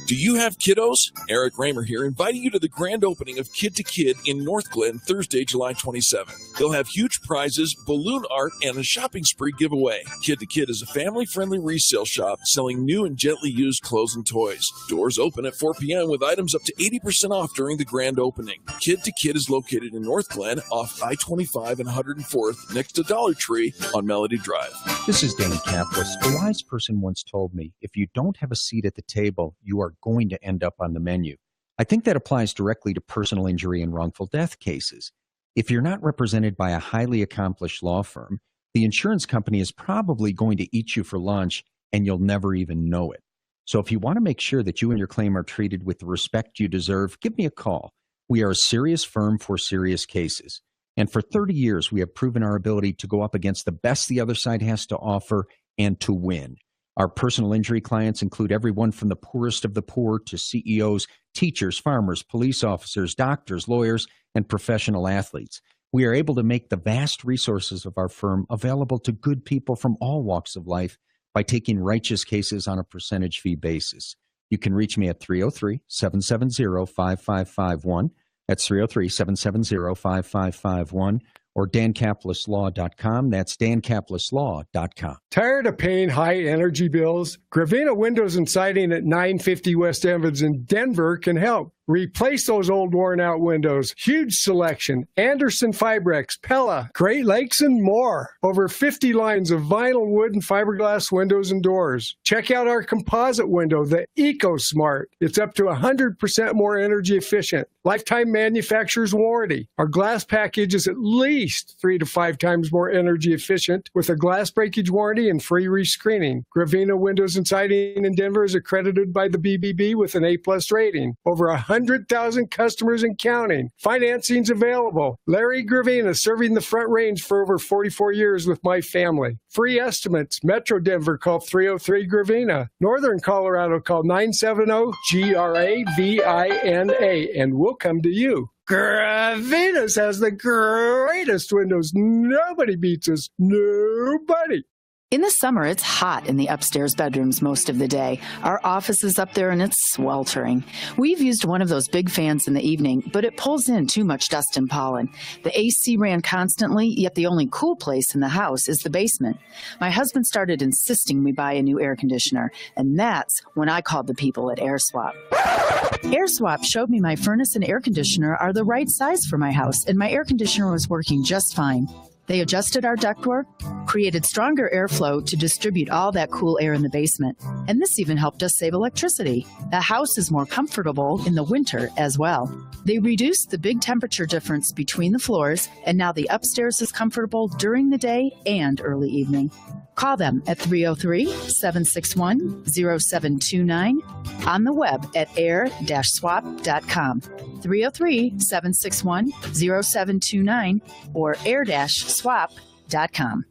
Do you have kiddos? Eric Raymer here, inviting you to the grand opening of Kid to Kid in North Glen, Thursday, July 27th. They'll have huge prizes, balloon art, and a shopping spree giveaway. Kid to Kid is a family-friendly resale shop selling new and gently used clothes and toys. Doors open at 4 p.m. with items up to 80% off during the grand opening. Kid to Kid is located in North Glen off I-25 and 104th next to Dollar Tree on Melody Drive. This is Danny Kaplis. A wise person once told me, if you don't have a seat at the table, you are going to end up on the menu. I think that applies directly to personal injury and wrongful death cases. If you're not represented by a highly accomplished law firm, the insurance company is probably going to eat you for lunch and you'll never even know it. So if you want to make sure that you and your claim are treated with the respect you deserve, give me a call. We are a serious firm for serious cases. And for 30 years, we have proven our ability to go up against the best the other side has to offer and to win. Our personal injury clients include everyone from the poorest of the poor to CEOs, teachers, farmers, police officers, doctors, lawyers, and professional athletes. We are able to make the vast resources of our firm available to good people from all walks of life by taking righteous cases on a percentage fee basis. You can reach me at 303-770-5551. That's 303-770-5551. Or DanCaplisLaw.com. That's DanCaplisLaw.com. Tired of paying high energy bills? Gravina Windows and Siding at 950 West Evans in Denver can help. Replace those old worn-out windows. Huge selection. Anderson Fibrex, Pella, Great Lakes, and more. Over 50 lines of vinyl, wood, and fiberglass windows and doors. Check out our composite window, the EcoSmart. It's up to 100% more energy efficient. Lifetime manufacturer's warranty. Our glass package is at least 3 to 5 times more energy efficient with a glass breakage warranty and free rescreening. Gravina Windows and Siding in Denver is accredited by the BBB with an A+ rating. Over 100,000 customers and counting. Financing's available. Larry Gravina, serving the Front Range for over 44 years with my family. Free estimates. Metro Denver, call 303-GRAVINA. Northern Colorado, call 970-GRAVINA, and we'll come to you. Gravina's has the greatest windows. Nobody beats us. Nobody. In the summer, it's hot in the upstairs bedrooms most of the day. Our office is up there and it's sweltering. We've used one of those big fans in the evening, but it pulls in too much dust and pollen. The AC ran constantly, yet the only cool place in the house is the basement. My husband started insisting we buy a new air conditioner, and that's when I called the people at AirSwap. AirSwap showed me my furnace and air conditioner are the right size for my house, and my air conditioner was working just fine. They adjusted our ductwork, created stronger airflow to distribute all that cool air in the basement. And this even helped us save electricity. The house is more comfortable in the winter as well. They reduced the big temperature difference between the floors, and now the upstairs is comfortable during the day and early evening. Call them at 303-761-0729, on the web at air-swap.com, 303-761-0729, or air-swap.com.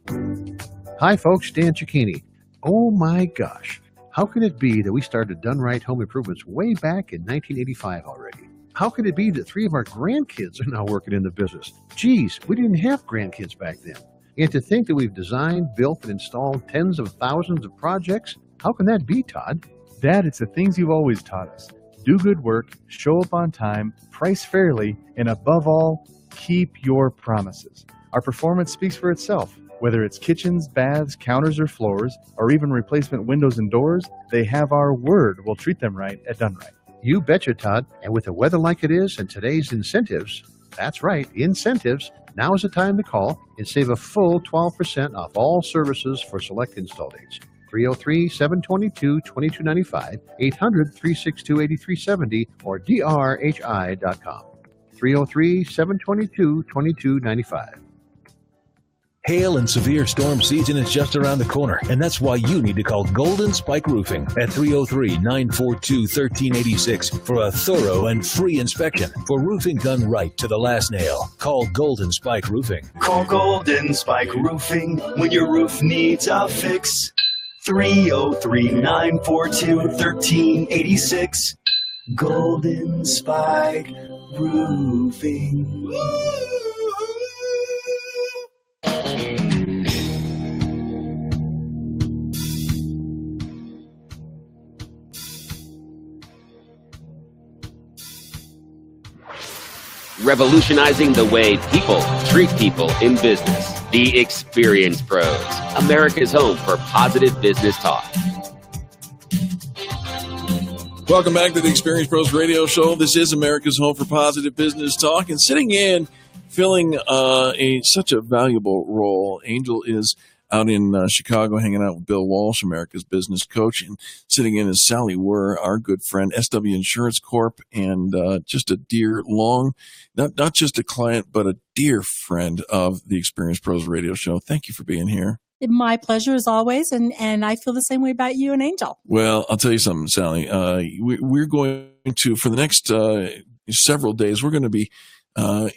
Hi, folks. Dan Cicchini. Oh, my gosh. How can it be that we started Done Right Home Improvements way back in 1985 already? How can it be that 3 of our grandkids are now working in the business? Geez, we didn't have grandkids back then. And to think that we've designed, built, and installed tens of thousands of projects, how can that be, Todd? Dad, it's the things you've always taught us. Do good work, show up on time, price fairly, and above all, keep your promises. Our performance speaks for itself. Whether it's kitchens, baths, counters, or floors, or even replacement windows and doors, they have our word. We'll treat them right at Done Right. You betcha, Todd. And with the weather like it is and today's incentives, that's right, incentives, now is the time to call and save a full 12% off all services for select install dates. 303-722-2295, 800-362-8370, or drhi.com. 303-722-2295. Hail and severe storm season is just around the corner, and that's why you need to call Golden Spike Roofing at 303-942-1386 for a thorough and free inspection. For roofing done right to the last nail, call Golden Spike Roofing. Call Golden Spike Roofing when your roof needs a fix. 303-942-1386. Golden Spike Roofing. Revolutionizing the way people treat people in business. The Experience Pros, America's home for positive business talk. Welcome back to the Experience Pros Radio Show. This is America's home for positive business talk. And sitting in, filling such a valuable role, Angel is out in Chicago hanging out with Bill Walsh, America's business coach, and sitting in is Sally Wurr, our good friend, SW Insurance Corp, and just a dear not just a client, but a dear friend of the Experience Pros Radio Show. Thank you for being here. My pleasure as always, and I feel the same way about you and Angel. Well, I'll tell you something, Sally. We're going to, for the next several days, we're going to be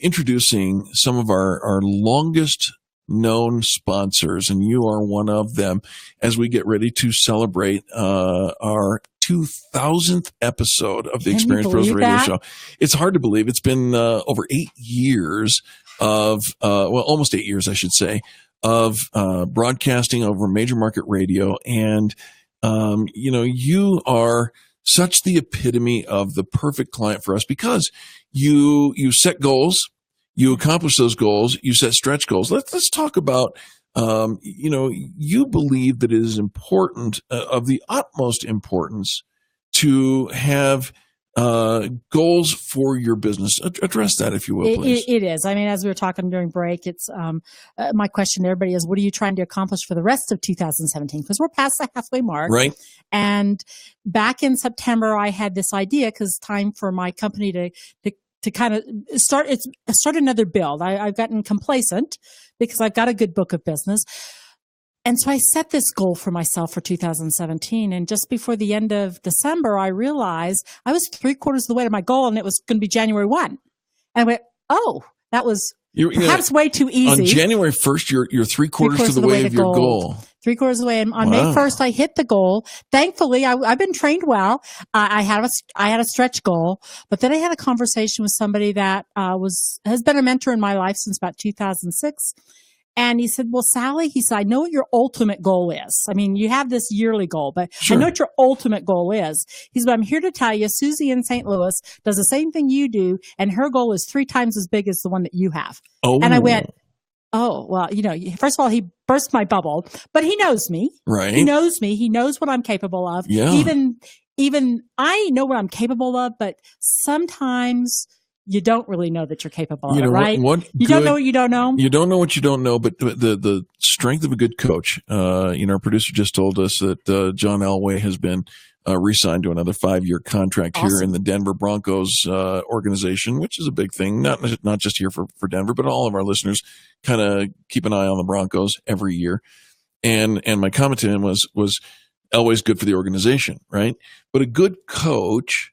introducing some of our longest known sponsors, and you are one of them, as we get ready to celebrate our 2000th episode of the Experience Pros Radio Show. It's hard to believe. It's been over 8 years of, almost 8 years, I should say, of broadcasting over major market radio. And, you are such the epitome of the perfect client for us, because you set goals. You accomplish those goals. You set stretch goals. Let's talk about, you believe that it is important, of the utmost importance, to have goals for your business. Address that, if you will, please. It is. I mean, as we were talking during break, it's my question to everybody is, what are you trying to accomplish for the rest of 2017? Because we're past the halfway mark. Right. And back in September, I had this idea, because time for my company to kind of start another build. I've gotten complacent because I've got a good book of business. And so I set this goal for myself for 2017. And just before the end of December, I realized I was 3/4 of the way to my goal, and it was going to be January 1. And I went, oh, that was perhaps way too easy. On January 1st, you're 3/4 of the way of your goal. 3/4 of the way. And on May 1st, I hit the goal. Thankfully, I've been trained well. I had a stretch goal, but then I had a conversation with somebody that has been a mentor in my life since about 2006. And he said, well, Sally, he said, I know what your ultimate goal is. I mean, you have this yearly goal, but sure, I know what your ultimate goal is. He said, but I'm here to tell you, Susie in St. Louis does the same thing you do, and her goal is 3 times as big as the one that you have. Oh. And I went, oh, well, first of all, he burst my bubble, but he knows me. Right. He knows me. He knows what I'm capable of. Yeah. Even I know what I'm capable of, but sometimes you don't really know that you're capable of it, right? You don't know what you don't know. You don't know what you don't know, but the strength of a good coach. Our producer just told us that John Elway has been re-signed to another 5-year contract here in the Denver Broncos organization, which is a big thing. Not just here for Denver, but all of our listeners kind of keep an eye on the Broncos every year. And my comment to him was always good for the organization, right? But a good coach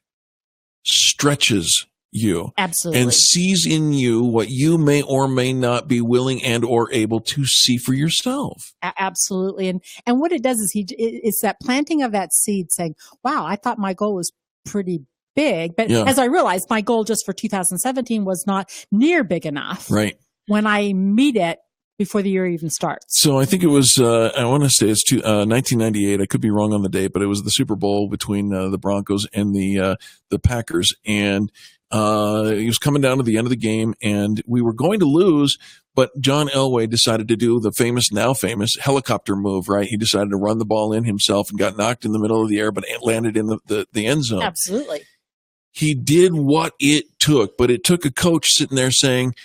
stretches you. Absolutely. And sees in you what you may or may not be willing and or able to see for yourself. Absolutely. And what it does is it's that planting of that seed saying, wow, I thought my goal was pretty big. But as I realized, my goal just for 2017 was not near big enough. Right. When I meet it before the year even starts. So I think it was, I want to say it's 1998. I could be wrong on the date, but it was the Super Bowl between the Broncos and the Packers. And he was coming down to the end of the game, and we were going to lose, but John Elway decided to do the now famous helicopter move, right? He decided to run the ball in himself and got knocked in the middle of the air, but it landed in the end zone. Absolutely. He did what it took, but it took a coach sitting there saying,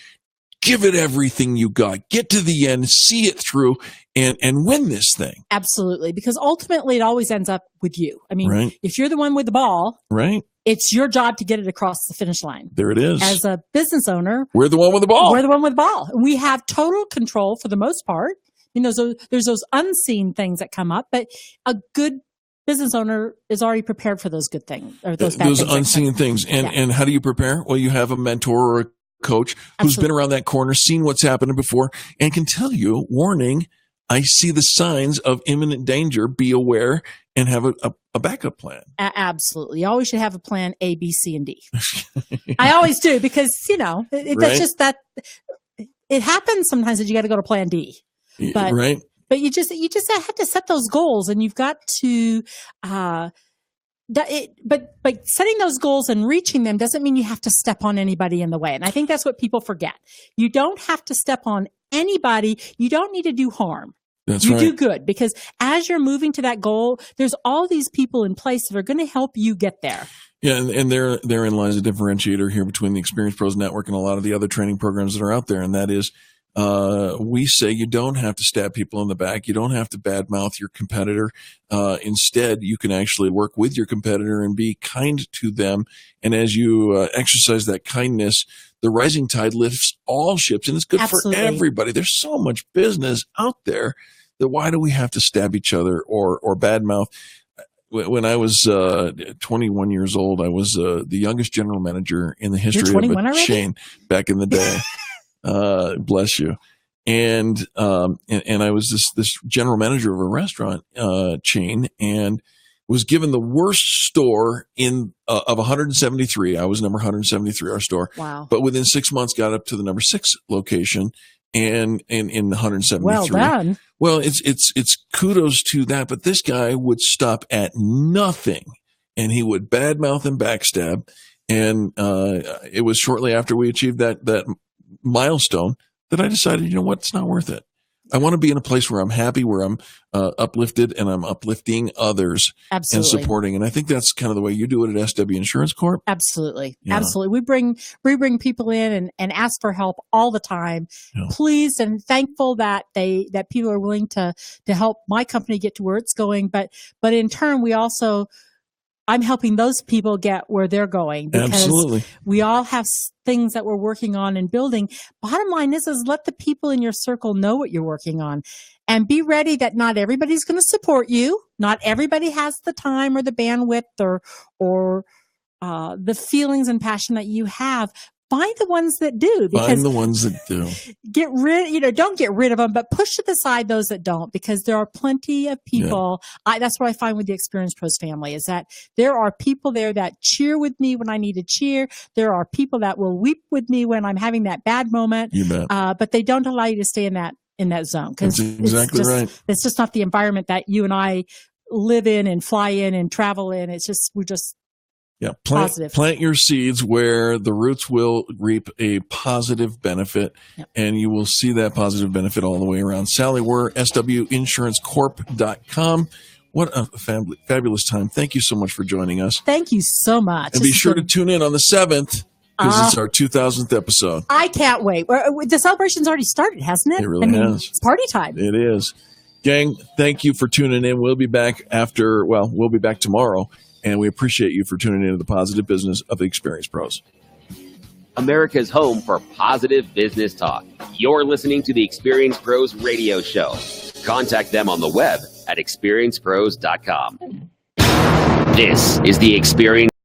give it everything you got. Get to the end, see it through, and win this thing. Absolutely, because ultimately it always ends up with you. I mean, if you're the one with the ball, right, it's your job to get it across the finish line. There it is. As a business owner, we're the one with the ball. We're the one with the ball. We have total control for the most part. You know, there's those unseen things that come up, but a good business owner is already prepared for those good things or those bad things. Those unseen things. And how do you prepare? Well, you have a mentor or a coach who's been around that corner, seen what's happening before, and can tell you, warning, I see the signs of imminent danger. Be aware and have a backup plan. Absolutely. You always should have a plan A, B, C, and D. I always do because, you know, that's just that it happens sometimes that you got to go to plan D. But, right. But you just have to set those goals, and you've got to, but setting those goals and reaching them doesn't mean you have to step on anybody in the way. And I think that's what people forget. You don't have to step on anybody. You don't need to do harm. That's you right. do good, because as you're moving to that goal, there's all these people in place that are going to help you get there. Yeah, and therein lies a differentiator here between the Experience Pros Network and a lot of the other training programs that are out there, and that is we say you don't have to stab people in the back. You don't have to badmouth your competitor. Instead, you can actually work with your competitor and be kind to them. And as you exercise that kindness, the rising tide lifts all ships, and it's good for everybody. There's so much business out there that why do we have to stab each other or badmouth? When I was 21 years old, I was the youngest general manager in the history of a chain back in the day. Bless you. And I was this general manager of a restaurant chain, and was given the worst store of 173. I was number 173, our store. Wow. But within 6 months got up to the number 6 location and in 173. Well done. Well, it's kudos to that, but this guy would stop at nothing, and he would badmouth and backstab. And it was shortly after we achieved that milestone that I decided, you know what, it's not worth it. I want to be in a place where I'm happy, where I'm uplifted, and I'm uplifting others. Absolutely. And supporting. And I think that's kind of the way you do it at SW Insurance Corp. Absolutely. Yeah. Absolutely. We bring people in and ask for help all the time. Yeah. Pleased and thankful that people are willing to help my company get to where it's going. But in turn, I'm helping those people get where they're going, because Absolutely. we all have things that we're working on and building. Bottom line is let the people in your circle know what you're working on, and be ready that not everybody's going to support you. Not everybody has the time or the bandwidth or the feelings and passion that you have. Find the ones that do. Find the ones that do. Don't get rid of them, but push to the side those that don't, because there are plenty of people. Yeah. That's what I find with the Experience Pros family, is that there are people there that cheer with me when I need to cheer. There are people that will weep with me when I'm having that bad moment. You bet. But they don't allow you to stay in that zone. That's exactly right. It's just not the environment that you and I live in and fly in and travel in. We're just Yeah, plant your seeds where the roots will reap a positive benefit, and you will see that positive benefit all the way around. Sally, we're SWInsuranceCorp.com. What a fabulous time. Thank you so much for joining us. Thank you so much. And be sure to tune in on the 7th, because it's our 2000th episode. I can't wait. The celebration's already started, hasn't it? It really has. It's party time. It is. Gang, thank you for tuning in. We'll be back we'll be back tomorrow. And we appreciate you for tuning into the positive business of the Experience Pros. America's home for positive business talk. You're listening to the Experience Pros radio show. Contact them on the web at experiencepros.com. This is the Experience